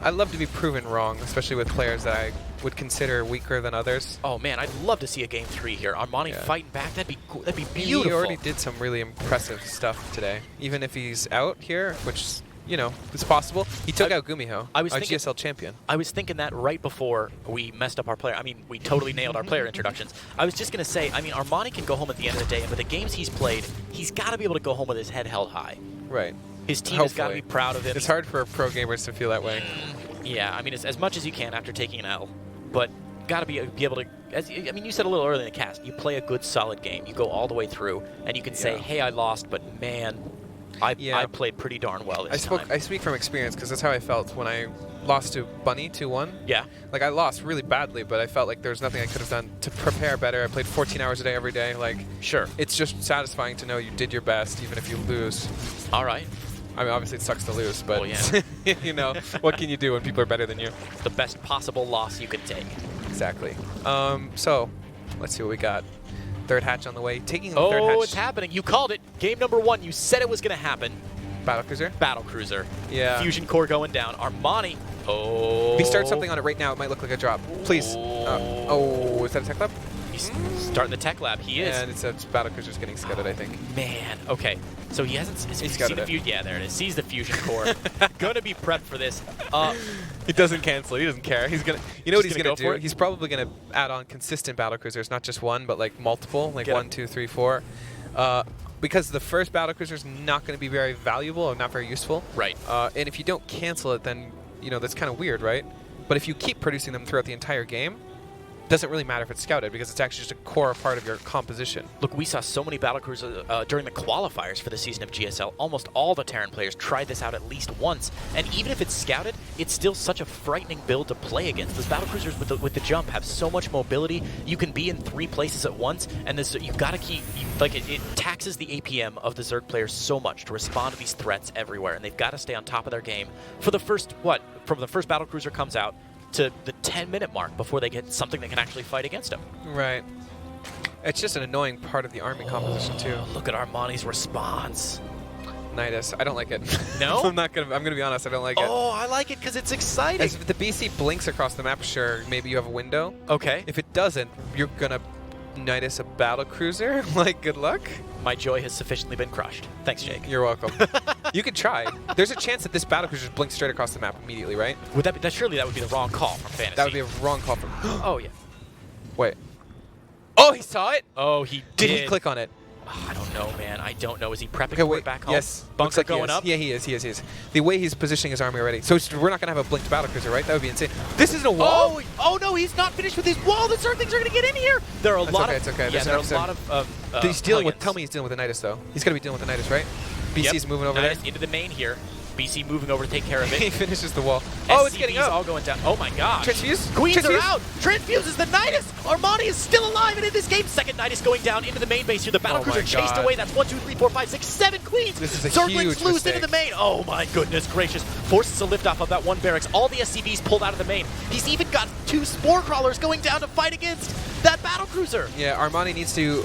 Speaker 1: I love to be proven wrong, especially with players that I would consider weaker than others.
Speaker 2: Oh man, I'd love to see a game 3 here. Armani fighting back, that'd be cool. That'd be beautiful.
Speaker 1: He already did some really impressive stuff today. Even if he's out here, which, you know, is possible. He took out Gumiho, our GSL champion.
Speaker 2: I was thinking that right before we messed up our player. I mean, we totally nailed our player introductions. I was just going to say, I mean, Armani can go home at the end of the day, and with the games he's played, he's got to be able to go home with his head held high.
Speaker 1: Right.
Speaker 2: His team has got to be proud of him.
Speaker 1: It's hard for pro gamers to feel that way.
Speaker 2: Yeah, I mean, it's as much as you can after taking an L, but got to be able to, I mean, you said a little earlier in the cast, you play a good, solid game. You go all the way through, and you can say, hey, I lost, but man, I played pretty darn well this time.
Speaker 1: I speak from experience, because that's how I felt when I lost to Bunny 2-1.
Speaker 2: Yeah.
Speaker 1: Like, I lost really badly, but I felt like there was nothing I could have done to prepare better. I played 14 hours a day every day. Like,
Speaker 2: sure.
Speaker 1: It's just satisfying to know you did your best, even if you lose.
Speaker 2: All right.
Speaker 1: I mean, obviously it sucks to lose, but,
Speaker 2: well, yeah.
Speaker 1: you know, what can you do when people are better than you?
Speaker 2: The best possible loss you can take.
Speaker 1: Exactly. So, let's see what we got. Third hatch on the way. Taking the third hatch.
Speaker 2: Oh, it's happening. You called it. Game number 1. You said it was going to happen.
Speaker 1: Battlecruiser?
Speaker 2: Battlecruiser.
Speaker 1: Yeah.
Speaker 2: Fusion core going down. Armani. Oh.
Speaker 1: If he starts something on it right now, it might look like a drop. Please. Oh, is that a tech lab?
Speaker 2: He's starting the tech lab. He is.
Speaker 1: And it's Battlecruiser's getting scuttled, I think.
Speaker 2: Man. Okay. So he hasn't seen the fusion. Yeah, there it is. Sees the fusion core. Gonna be prepped for this.
Speaker 1: He doesn't cancel. He doesn't care. He's gonna. You know what he's gonna do?
Speaker 2: He's
Speaker 1: He's probably gonna add on consistent battlecruisers, not just one, but like multiple, like 1, 2, 3, 4. Because the first battlecruiser is not going to be very valuable or not very useful.
Speaker 2: Right.
Speaker 1: And if you don't cancel it, then you know that's kind of weird, right? But if you keep producing them throughout the entire game, doesn't really matter if it's scouted because it's actually just a core part of your composition.
Speaker 2: Look, we saw so many battlecruisers during the qualifiers for the season of GSL. Almost all the Terran players tried this out at least once, and even if it's scouted, it's still such a frightening build to play against. Those battlecruisers with the jump have so much mobility. You can be in 3 places at once, and this you've got to keep it taxes the APM of the Zerg players so much to respond to these threats everywhere, and they've got to stay on top of their game for the first from the first battlecruiser comes out to the 10-minute mark before they get something that can actually fight against them.
Speaker 1: Right. It's just an annoying part of the army composition too.
Speaker 2: Look at Armani's response.
Speaker 1: Nidus, I don't like it.
Speaker 2: No?
Speaker 1: I'm gonna be honest, I don't like it.
Speaker 2: Oh, I like it because it's exciting.
Speaker 1: If the BC blinks across the map, sure, maybe you have a window.
Speaker 2: Okay.
Speaker 1: If it doesn't, you're gonna Nidus a battlecruiser. Like, good luck.
Speaker 2: My joy has sufficiently been crushed. Thanks, Jake.
Speaker 1: You're welcome. You could try. There's a chance that this battlecruiser just blinks straight across the map immediately, right?
Speaker 2: Would surely that would be the wrong call from FanTaSy.
Speaker 1: That would be a wrong call from.
Speaker 2: Oh yeah.
Speaker 1: Wait. Oh, he saw it.
Speaker 2: Oh, he
Speaker 1: did. He click on it?
Speaker 2: Oh, I don't know, man. I don't know. Is he prepping
Speaker 1: okay,
Speaker 2: for it back home?
Speaker 1: Yes.
Speaker 2: Bunker
Speaker 1: like
Speaker 2: going up?
Speaker 1: Yeah, he is. The way he's positioning his army already. So we're not going to have a blinked battlecruiser, right? That would be insane. This isn't a wall?
Speaker 2: Oh no, he's not finished with his wall. The certain things are going to get in here. There are a lot of...
Speaker 1: It's okay.
Speaker 2: Yeah, there are a lot of
Speaker 1: he's dealing with... Tell me he's dealing with the Nidus, though. He's going to be dealing with the Nidus, right? BC's moving over there.
Speaker 2: Into the main here. BC moving over to take care of it.
Speaker 1: He finishes the wall.
Speaker 2: Oh, it's getting up. All going down. Oh my gosh.
Speaker 1: Transfuse?
Speaker 2: Queens are out. Transfuses the Nidus. Armani is still alive and in this game. Second Nidus going down into the main base here. The battlecruiser chased away. That's 1, 2, 3, 4, 5, 6, 7 Queens.
Speaker 1: This is a
Speaker 2: Circling's
Speaker 1: huge
Speaker 2: loose
Speaker 1: mistake.
Speaker 2: into the main. Oh my goodness gracious. Forces a liftoff of that one barracks. All the SCVs pulled out of the main. He's even got 2 spore crawlers going down to fight against that battlecruiser.
Speaker 1: Yeah, Armani needs to,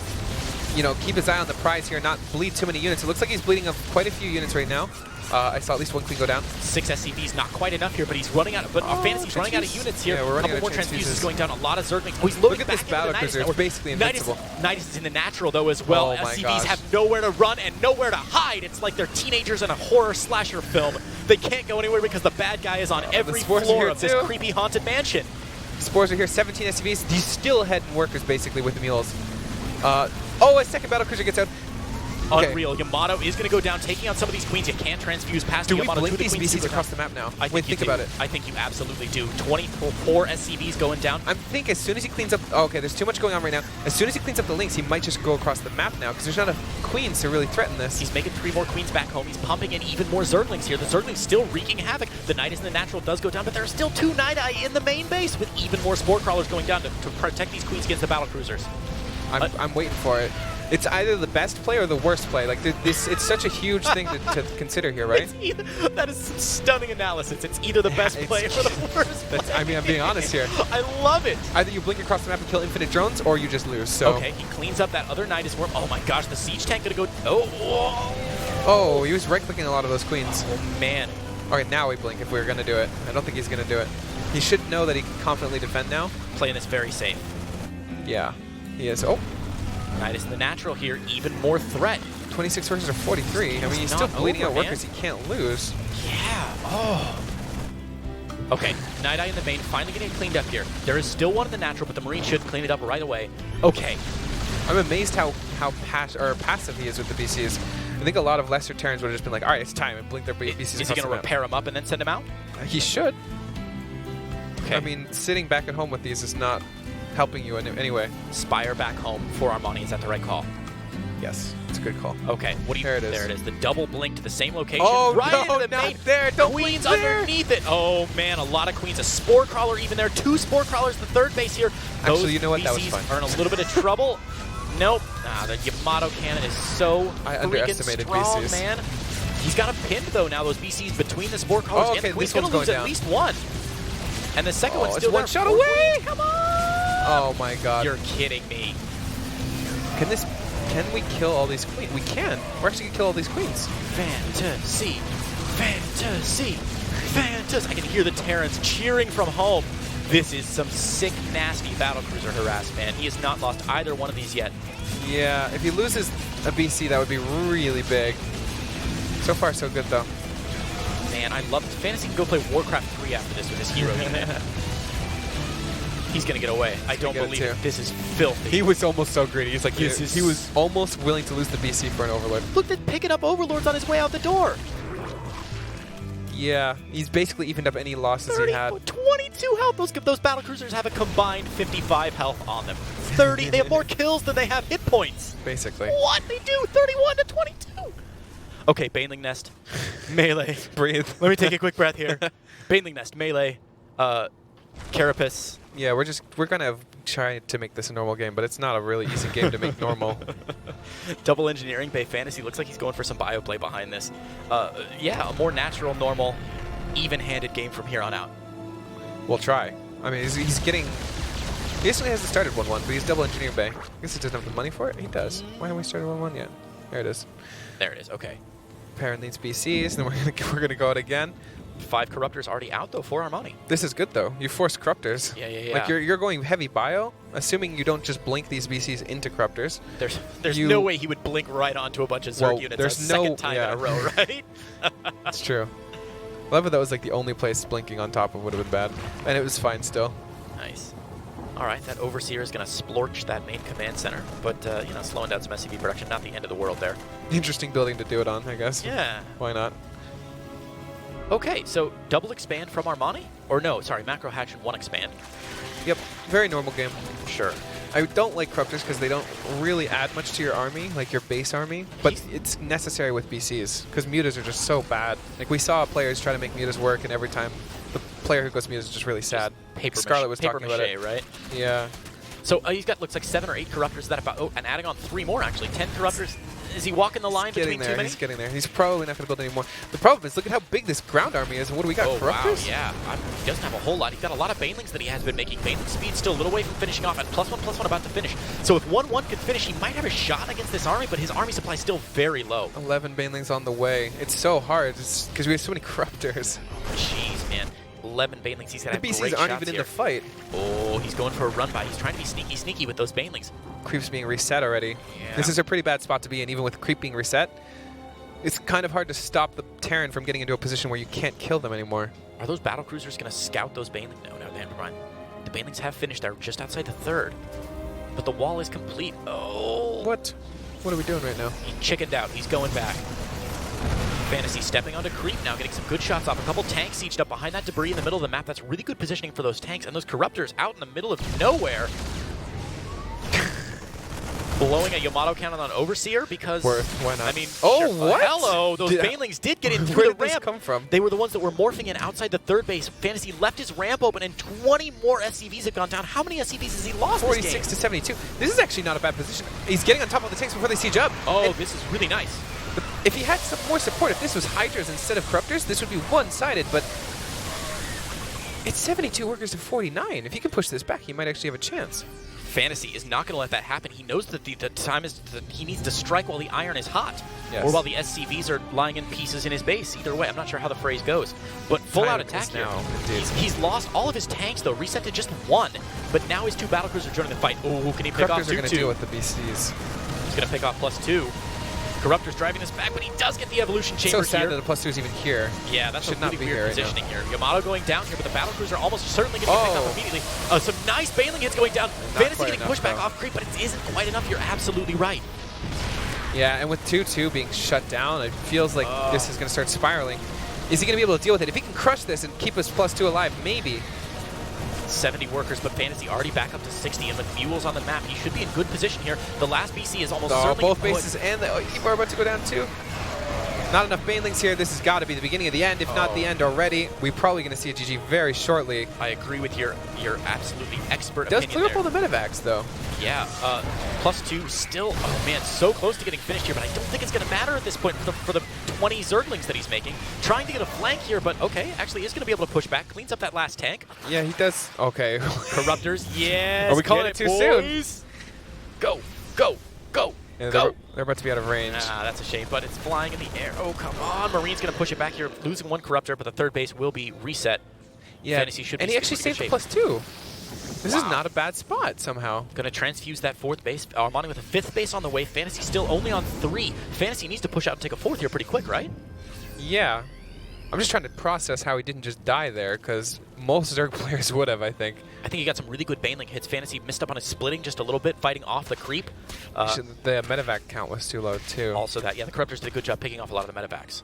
Speaker 1: you know, keep his eye on the prize here, not bleed too many units. It looks like he's bleeding up quite a few units right now. I saw at least 1 queen go down.
Speaker 2: 6 SCVs, not quite enough here, but he's running out. But FanTaSy's running out of units here.
Speaker 1: Yeah, we're running
Speaker 2: a couple
Speaker 1: out
Speaker 2: more
Speaker 1: of
Speaker 2: transfuses going down. A lot of Zerglings. Oh, he's loading
Speaker 1: Look at
Speaker 2: back
Speaker 1: this battlecruiser. It's basically invincible.
Speaker 2: Nidus is in the natural though as well.
Speaker 1: Oh my
Speaker 2: SCVs
Speaker 1: gosh.
Speaker 2: have nowhere to run and nowhere to hide. It's like they're teenagers in a horror slasher film. They can't go anywhere because the bad guy is on every floor of this creepy haunted mansion.
Speaker 1: Spores are here. 17 SCVs. These still heading workers basically with the mules. Oh, a second battlecruiser gets out. Okay.
Speaker 2: Unreal. Yamato is going to go down, taking out some of these queens. You can't transfuse past
Speaker 1: Do we
Speaker 2: Yamato
Speaker 1: blink
Speaker 2: to the
Speaker 1: these
Speaker 2: queens.
Speaker 1: BCs across the map now?
Speaker 2: Wait,
Speaker 1: think about it.
Speaker 2: I think you absolutely do. 24 SCVs going down.
Speaker 1: I think as soon as he cleans up... Oh, okay, there's too much going on right now. As soon as he cleans up the links, he might just go across the map now, because there's not enough queens to really threaten this.
Speaker 2: He's making 3 more queens back home. He's pumping in even more Zerglings here. The Zerglings still wreaking havoc. The Nidus and the Natural does go down, but there are still 2 Nidai in the main base with even more Spore Crawlers going down to protect these queens against the battle cruisers.
Speaker 1: I'm waiting for it. It's either the best play or the worst play. Like it's such a huge thing to consider here, right?
Speaker 2: That is some stunning analysis. It's either the best play or the worst play.
Speaker 1: I mean, I'm being honest here.
Speaker 2: I love it.
Speaker 1: Either you blink across the map and kill infinite drones, or you just lose. So.
Speaker 2: Okay, he cleans up that other Nidus Worm. Oh my gosh, the Siege Tank gonna go. Oh,
Speaker 1: oh, he was right-clicking a lot of those queens.
Speaker 2: oh man.
Speaker 1: Okay, now we blink if we were gonna do it. I don't think he's gonna do it. He should know that he can confidently defend now.
Speaker 2: Playing this very safe.
Speaker 1: Yeah, he is. Oh.
Speaker 2: Nidus the Natural here, even more threat.
Speaker 1: 26 versus a 43. I mean, he's still bleeding out workers he can't lose.
Speaker 2: Yeah. Oh. Okay, Nidai in the main, finally getting it cleaned up here. There is still one in the Natural, but the Marine should clean it up right away. Okay.
Speaker 1: I'm amazed how passive he is with the BCs. I think a lot of lesser Terrans would have just been like, all right, it's time, and blink their BCs.
Speaker 2: Is he going to repair them up and then send them out?
Speaker 1: He should.
Speaker 2: Okay.
Speaker 1: I mean, sitting back at home with these is not helping you in any way.
Speaker 2: Spire back home for Armani. Is that the right call?
Speaker 1: Yes, it's a good call.
Speaker 2: Okay, what do you?
Speaker 1: There it is.
Speaker 2: There it is. The double blink to the same location.
Speaker 1: Oh,
Speaker 2: right
Speaker 1: no,
Speaker 2: into the
Speaker 1: not
Speaker 2: main.
Speaker 1: there. Don't
Speaker 2: Queens
Speaker 1: blink there.
Speaker 2: underneath it. Oh man, a lot of queens. A Spore Crawler even there. 2 Spore Crawlers. The third base here. Those
Speaker 1: Actually, you know what?
Speaker 2: BCs
Speaker 1: That was fine.
Speaker 2: are in a little bit of trouble. Nope. The Yamato cannon is so
Speaker 1: I
Speaker 2: freaking
Speaker 1: underestimated
Speaker 2: strong,
Speaker 1: BCs.
Speaker 2: man. He's got him pinned though now. Those BCs between the Spore Crawlers
Speaker 1: Oh,
Speaker 2: and
Speaker 1: okay,
Speaker 2: the queen's
Speaker 1: this one's
Speaker 2: gonna lose
Speaker 1: going
Speaker 2: at
Speaker 1: down.
Speaker 2: least one. And the second one's
Speaker 1: it's
Speaker 2: still
Speaker 1: one
Speaker 2: there.
Speaker 1: shot
Speaker 2: 4
Speaker 1: away.
Speaker 2: queens, come on!
Speaker 1: Oh my God.
Speaker 2: You're kidding me.
Speaker 1: Can we kill all these queens? We can. We're actually gonna kill all these queens.
Speaker 2: FanTaSy, FanTaSy, FanTaSy. I can hear the Terrans cheering from home. This is some sick, nasty battlecruiser harass, man. He has not lost either one of these yet.
Speaker 1: Yeah, if he loses a BC, that would be really big. So far, so good though.
Speaker 2: Man, I love FanTaSy can go play Warcraft 3 after this with his hero unit. He's gonna get away. I don't believe it. This is filthy.
Speaker 1: He was almost so greedy. He's like,
Speaker 2: This
Speaker 1: he
Speaker 2: is-
Speaker 1: was almost willing to lose the BC for an Overlord.
Speaker 2: Look at picking up Overlords on his way out the door.
Speaker 1: Yeah, he's basically evened up any losses
Speaker 2: 30,
Speaker 1: he had.
Speaker 2: 22 health. Those battlecruisers have a combined 55 health on them. 30. They have more kills than they have hit points.
Speaker 1: Basically.
Speaker 2: What? They do 31 to 22. Okay, Baneling Nest, melee.
Speaker 1: Breathe.
Speaker 2: Let me take a quick breath here. Baneling Nest, melee, Carapace.
Speaker 1: Yeah, we're gonna try to make this a normal game, but it's not a really easy game to make normal.
Speaker 2: Double Engineering, Bay FanTaSy. Looks like he's going for some bio play behind this. Yeah, a more natural, normal, even-handed game from here on out.
Speaker 1: We'll try. I mean, he's getting... He basically hasn't started 1-1, but he's double engineering Bay. I guess he doesn't have the money for it? He does. Why haven't we started 1-1 yet? There it is.
Speaker 2: There it is, okay.
Speaker 1: Parent needs BCs, and then we're gonna go out again.
Speaker 2: 5 Corruptors already out, though, for Armani.
Speaker 1: This is good, though. You force Corruptors.
Speaker 2: Yeah.
Speaker 1: Like, you're going heavy bio, assuming you don't just blink these BCs into Corruptors.
Speaker 2: There's no way he would blink right onto a bunch of Zerg units
Speaker 1: there's
Speaker 2: a second time in a row, right?
Speaker 1: That's true. I love it. That was like the only place blinking on top of would have been bad. And it was fine still.
Speaker 2: Nice. All right, that Overseer is going to splorch that main command center, but, you know, slowing down some SCV production, not the end of the world there.
Speaker 1: Interesting building to do it on, I guess.
Speaker 2: Yeah.
Speaker 1: Why not?
Speaker 2: Okay, so double expand from Armani? Or no, sorry, macro hatch and 1 expand.
Speaker 1: Yep. Very normal game.
Speaker 2: Sure.
Speaker 1: I don't like Corruptors because they don't really add much to your army, like your base army, but it's necessary with BCs because mutas are just so bad. Like, we saw players try to make mutas work, and every time the player who goes mutas is just really sad.
Speaker 2: Paper
Speaker 1: Scarlet was
Speaker 2: paper
Speaker 1: talking about
Speaker 2: mache,
Speaker 1: it.
Speaker 2: right?
Speaker 1: Yeah.
Speaker 2: So he's got, looks like 7 or 8 Corruptors that about, and adding on 3 more, actually. 10 Corruptors. Is he walking the line between too many?
Speaker 1: He's getting there. He's probably not going to build any more. The problem is, look at how big this ground army is. And what do we got?
Speaker 2: Oh,
Speaker 1: Corruptors?
Speaker 2: wow, yeah. He doesn't have a whole lot. He's got a lot of Banelings that he has been making. Baneling speed still a little way from finishing off, and +1/+1 about to finish. So if 1-1 could finish, he might have a shot against this army, but his army supply is still very low.
Speaker 1: 11 Banelings on the way. It's so hard because we have so many Corruptors.
Speaker 2: Jeez, man. 11 Banelings. He's got
Speaker 1: The
Speaker 2: great
Speaker 1: BCs aren't
Speaker 2: shots
Speaker 1: even in
Speaker 2: here.
Speaker 1: the fight.
Speaker 2: Oh, he's going for a run by. He's trying to be sneaky with those Banelings.
Speaker 1: Creep's being reset already.
Speaker 2: Yeah.
Speaker 1: This is a pretty bad spot to be in, even with Creep being reset. It's kind of hard to stop the Terran from getting into a position where you can't kill them anymore.
Speaker 2: Are those battlecruisers going to scout those Banelings? No, never mind. The Banelings have finished. They're just outside the 3rd. But the wall is complete. Oh.
Speaker 1: What? What are we doing right now?
Speaker 2: He chickened out. He's going back. FanTaSy stepping onto creep now, getting some good shots off. A couple tanks sieged up behind that debris in the middle of the map. That's really good positioning for those tanks. And those Corruptors out in the middle of nowhere. Blowing a Yamato cannon on Overseer because,
Speaker 1: Why not?
Speaker 2: I mean,
Speaker 1: oh,
Speaker 2: sure,
Speaker 1: what?
Speaker 2: Hello, those Banelings did get in through
Speaker 1: Where
Speaker 2: the
Speaker 1: did this
Speaker 2: ramp.
Speaker 1: come from?
Speaker 2: They were the ones that were morphing in outside the third base. FanTaSy left his ramp open, and 20 more SCVs have gone down. How many SCVs has he lost
Speaker 1: 46
Speaker 2: this game?
Speaker 1: to 72. This is actually not a bad position. He's getting on top of the tanks before they siege up.
Speaker 2: Oh,
Speaker 1: And
Speaker 2: this is really nice.
Speaker 1: if he had some more support, if this was Hydras instead of Corruptors, this would be one-sided, but it's 72 workers to 49. If he can push this back, he might actually have a chance.
Speaker 2: FanTaSy is not going to let that happen. He knows that the time is that he needs to strike while the iron is hot,
Speaker 1: Yes.
Speaker 2: or while the SCVs are lying in pieces in his base. Either way, I'm not sure how the phrase goes. But full out
Speaker 1: Time
Speaker 2: attack
Speaker 1: is
Speaker 2: here.
Speaker 1: now, indeed.
Speaker 2: He's lost all of his tanks though, reset to just one. But now his two battlecruisers are joining the fight. Oh, can he pick off
Speaker 1: Corruptors are going to
Speaker 2: 2-2?
Speaker 1: deal with the BCs.
Speaker 2: He's going to pick off +2. Corruptor's driving this back, but he does get the evolution
Speaker 1: So
Speaker 2: chambers
Speaker 1: sad
Speaker 2: here.
Speaker 1: that the +2 is even here.
Speaker 2: Yeah, that's
Speaker 1: Should
Speaker 2: a
Speaker 1: not
Speaker 2: really
Speaker 1: be
Speaker 2: weird
Speaker 1: here right now.
Speaker 2: positioning here. Yamato going down here, but the battlecruiser almost certainly going to get picked
Speaker 1: Oh.
Speaker 2: up immediately. Some nice Baneling hits going down.
Speaker 1: Not
Speaker 2: FanTaSy
Speaker 1: quite
Speaker 2: getting
Speaker 1: enough,
Speaker 2: pushed back
Speaker 1: though.
Speaker 2: off creep, but it isn't quite enough. You're absolutely right.
Speaker 1: Yeah, and with 2-2 being shut down, it feels like this is going to start spiraling. Is he going to be able to deal with it? If he can crush this and keep his +2 alive, maybe.
Speaker 2: 70 workers, but FanTaSy already back up to 60, and with mules on the map, he should be in good position here. The last BC is almost certainly
Speaker 1: Both
Speaker 2: going-
Speaker 1: bases and the Eve are about to go down too. Not enough Banelings here. This has got to be the beginning of the end, if not the end already. We're probably going to see a GG very shortly.
Speaker 2: I agree with your absolutely expert
Speaker 1: Does
Speaker 2: opinion
Speaker 1: clear up all
Speaker 2: there.
Speaker 1: the medevacs, though.
Speaker 2: Yeah, +2 still, oh man, so close to getting finished here, but I don't think it's going to matter at this point for the 20 Zerglings that he's making. Trying to get a flank here, but okay, actually is going to be able to push back, cleans up that last tank.
Speaker 1: Yeah, he does. Okay.
Speaker 2: Corruptors, yes.
Speaker 1: Are we calling
Speaker 2: get
Speaker 1: it too soon?
Speaker 2: boys. Go, go, go,
Speaker 1: Yeah,
Speaker 2: go.
Speaker 1: they're about to be out of range.
Speaker 2: Ah, that's a shame, but it's flying in the air. Oh, come on. Marine's going to push it back here, losing one Corruptor, but the third base will be reset.
Speaker 1: Yeah,
Speaker 2: FanTaSy should
Speaker 1: and
Speaker 2: be
Speaker 1: he actually
Speaker 2: in good
Speaker 1: saved the
Speaker 2: shape.
Speaker 1: +2. This is
Speaker 2: Wow.
Speaker 1: not a bad spot somehow.
Speaker 2: Going to transfuse that fourth base. Armani with a fifth base on the way. FanTaSy still only on 3. FanTaSy needs to push out and take a fourth here pretty quick, right?
Speaker 1: Yeah. I'm just trying to process how he didn't just die there, because most Zerg players would have, I think.
Speaker 2: I think he got some really good Baneling hits. FanTaSy missed up on his splitting just a little bit, fighting off the creep.
Speaker 1: The medevac count was too low, too.
Speaker 2: Also that, yeah, the Corruptors did a good job picking off a lot of the medevacs.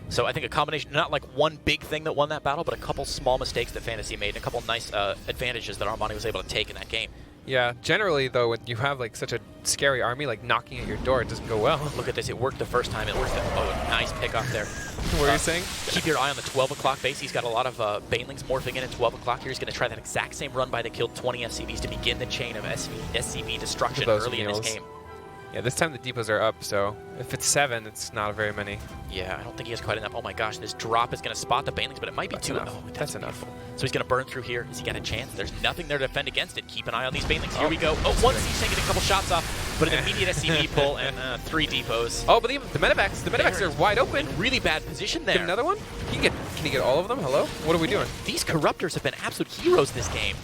Speaker 2: So I think a combination, not like one big thing that won that battle, but a couple small mistakes that FanTaSy made, and a couple nice advantages that Armani was able to take in that game.
Speaker 1: Yeah, generally, though, when you have like such a scary army, like knocking at your door, it doesn't go well.
Speaker 2: Look at this, it worked the first time, it worked. Oh, nice pick off there.
Speaker 1: What are you saying?
Speaker 2: Keep your eye on the 12 o'clock base. He's got a lot of Banelings morphing in at 12 o'clock here. He's going to try that exact same run by the killed 20 SCVs to begin the chain of SCV destruction
Speaker 1: Those
Speaker 2: early in
Speaker 1: mules.
Speaker 2: this game.
Speaker 1: Yeah, this time the depots are up, so if it's 7, it's not very many.
Speaker 2: Yeah, I don't think he has quite enough. Oh my gosh, this drop is going to spot the Banelings, but it might be
Speaker 1: That's
Speaker 2: too.
Speaker 1: enough.
Speaker 2: Oh,
Speaker 1: That's enough.
Speaker 2: beautiful. So he's going to burn through here. Has he got a chance? There's nothing there to defend against it. Keep an eye on these Banelings. Here we go. Oh, one siege tank getting a couple shots off, but an immediate SCV pull and 3 depots.
Speaker 1: Oh, but the medevacs are wide open.
Speaker 2: In really bad position there.
Speaker 1: Get another one? Can he get all of them? Hello? What are we doing?
Speaker 2: These Corruptors have been absolute heroes this game.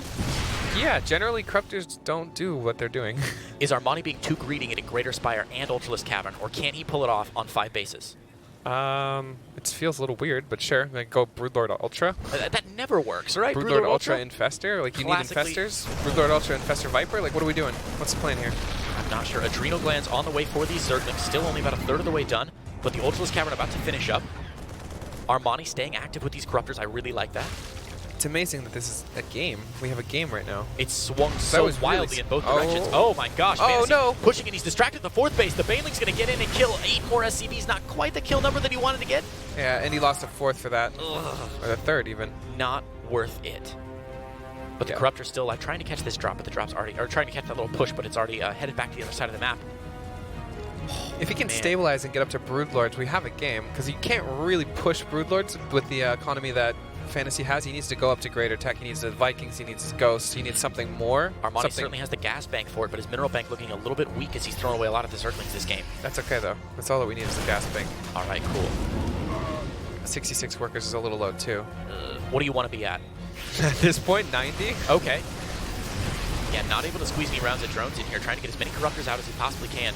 Speaker 1: Yeah, generally Corruptors don't do what they're doing.
Speaker 2: Is Armani being too greedy getting Greater Spire and Ultralisk Cavern, or can he pull it off on 5 bases?
Speaker 1: It feels a little weird, but sure. Like go Broodlord Ultra.
Speaker 2: That never works, right?
Speaker 1: Broodlord Ultra Infester? Like you need
Speaker 2: Classically-
Speaker 1: Infestors? Broodlord Ultra Infester Viper? Like what are we doing? What's the plan here?
Speaker 2: I'm not sure. Adrenal Glands on the way for these Zerglings. Still only about a third of the way done, but the Ultralisk Cavern about to finish up. Armani staying active with these Corruptors. I really like that.
Speaker 1: It's amazing that this is a game. We have a game right now.
Speaker 2: It's swung so
Speaker 1: was really
Speaker 2: wildly in both directions. Oh my gosh.
Speaker 1: Oh,
Speaker 2: FanTaSy
Speaker 1: no.
Speaker 2: Pushing, and he's distracted at the 4th base. The Baneling's going to get in and kill 8 more SCVs. Not quite the kill number that he wanted to get.
Speaker 1: Yeah, and he lost a 4th for that.
Speaker 2: Ugh.
Speaker 1: Or the 3rd even.
Speaker 2: Not worth it. But the
Speaker 1: Yeah.
Speaker 2: Corruptor's still trying to catch this drop, but the drop's already, or trying to catch that little push, but it's already headed back to the other side of the map.
Speaker 1: If he can
Speaker 2: Man.
Speaker 1: stabilize and get up to Broodlords, we have a game. Because you can't really push Broodlords with the economy that FanTaSy has. He needs to go up to greater tech. He needs the Vikings. He needs his Ghosts. He needs something more.
Speaker 2: Armani certainly has the gas bank for it, but his mineral bank looking a little bit weak as he's thrown away a lot of the Zerglings this game.
Speaker 1: That's okay though. That's all that we need is the gas bank.
Speaker 2: All right, cool.
Speaker 1: 66 workers is a little low too.
Speaker 2: What do you want to be at?
Speaker 1: At this point, 90.
Speaker 2: Okay. Yeah, not able to squeeze any rounds of drones in here, trying to get as many Corruptors out as he possibly can.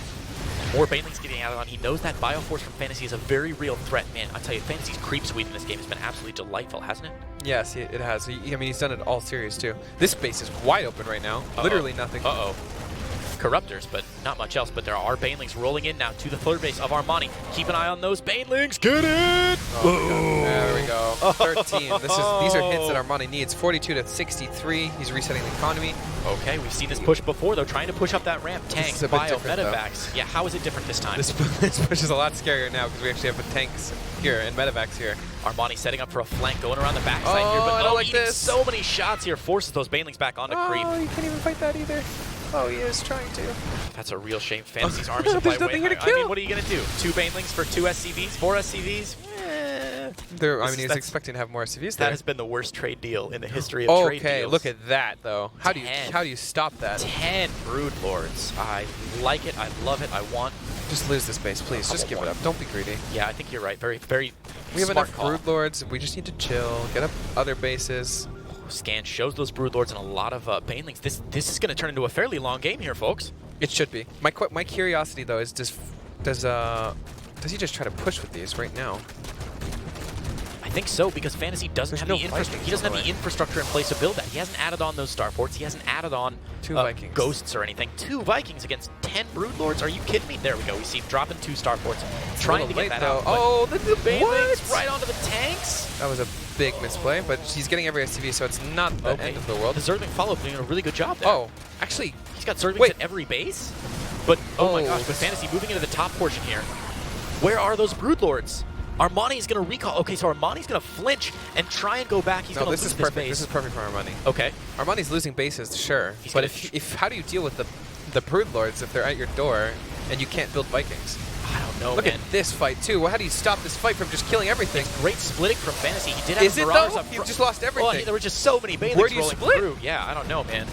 Speaker 2: More Banelings getting added on. He knows that Bioforce from FanTaSy is a very real threat. Man, I tell you, FanTaSy's creep suite in this game has been absolutely delightful, hasn't it?
Speaker 1: Yes, it has. I mean, he's done it all series too. This base is wide open right now. Literally nothing.
Speaker 2: Uh-oh. Corruptors, but not much else. But there are Banelings rolling in now to the third base of Armani. Keep an eye on those Banelings. Get it!
Speaker 1: Oh, there we go. 13. These are hits that Armani needs. 42 to 63. He's resetting the economy.
Speaker 2: Okay, we've seen this push before, though, trying to push up that ramp. Tanks,
Speaker 1: is a bit
Speaker 2: bio,
Speaker 1: different, though.
Speaker 2: medevacs. Yeah, how is it different this time?
Speaker 1: This push is a lot scarier now because we actually have the tanks here and medevacs here.
Speaker 2: Armani setting up for a flank, going around the backside here, but
Speaker 1: I don't like
Speaker 2: eating
Speaker 1: this.
Speaker 2: so many shots here, forces those Banelings back onto creep.
Speaker 1: Oh, you can't even fight that either. Oh, he is trying to.
Speaker 2: That's a real shame. FanTaSy's army supply
Speaker 1: There's nothing
Speaker 2: way
Speaker 1: here to
Speaker 2: higher. I mean,
Speaker 1: kill.
Speaker 2: what are you going to do? 2 Banelings for 2 SCVs? 4 SCVs?
Speaker 1: I mean, he's expecting to have more SCVs there.
Speaker 2: That has been the worst trade deal in the history of trade deals.
Speaker 1: Okay, look at that, though. How do you stop that?
Speaker 2: 10 Brood Lords. I like it. I love it. I want.
Speaker 1: Just lose this base, please. Just give it up. Don't be greedy.
Speaker 2: Yeah, I think you're right. Very, very
Speaker 1: We have
Speaker 2: smart
Speaker 1: enough
Speaker 2: call.
Speaker 1: Brood Lords. We just need to chill, get up other bases.
Speaker 2: Scan shows those Brood Lords and a lot of Banelings. This is going to turn into a fairly long game here, folks.
Speaker 1: It should be. My curiosity though is does he just try to push with these right now?
Speaker 2: I think so, because FanTaSy doesn't have
Speaker 1: no
Speaker 2: the infrastructure.
Speaker 1: Vikings
Speaker 2: He doesn't
Speaker 1: on
Speaker 2: have
Speaker 1: the
Speaker 2: the
Speaker 1: way.
Speaker 2: infrastructure in place to build that. He hasn't added on those starports. He hasn't added on
Speaker 1: 2 Vikings.
Speaker 2: ghosts or anything. 2 Vikings against 10 Brood Lords. Are you kidding me? There we go. We see him dropping 2 starports, trying to get that out. but
Speaker 1: Oh, the
Speaker 2: Banelings
Speaker 1: what?
Speaker 2: right onto the tanks.
Speaker 1: That was a big misplay, but he's getting every SCV, so it's not the end of the world.
Speaker 2: The Zergling follow-up doing a really good job there.
Speaker 1: Oh, actually,
Speaker 2: He's got Zerglings
Speaker 1: wait.
Speaker 2: at every base. But, oh my
Speaker 1: Oh,
Speaker 2: gosh, but FanTaSy moving into the top portion here. Where are those Brood Lords? Armani is going to recall. Okay, so Armani's going to flinch and try and go back. He's
Speaker 1: no,
Speaker 2: going to
Speaker 1: this
Speaker 2: lose
Speaker 1: is
Speaker 2: this
Speaker 1: perfect.
Speaker 2: base.
Speaker 1: This is perfect for Armani.
Speaker 2: Okay.
Speaker 1: Armani's losing bases, sure,
Speaker 2: He's
Speaker 1: but
Speaker 2: gonna
Speaker 1: if how do you deal with the Brood Lords if they're at your door and you can't build Vikings?
Speaker 2: I don't know,
Speaker 1: Look
Speaker 2: man.
Speaker 1: at this fight too. Well, how do you stop this fight from just killing everything?
Speaker 2: Great splitting from FanTaSy. He did have
Speaker 1: Is it
Speaker 2: Marauders
Speaker 1: though?
Speaker 2: up
Speaker 1: You've
Speaker 2: front.
Speaker 1: just lost everything.
Speaker 2: Well, there were just so many Banelings
Speaker 1: Where do you
Speaker 2: rolling
Speaker 1: split?
Speaker 2: through. Yeah, I don't know, man.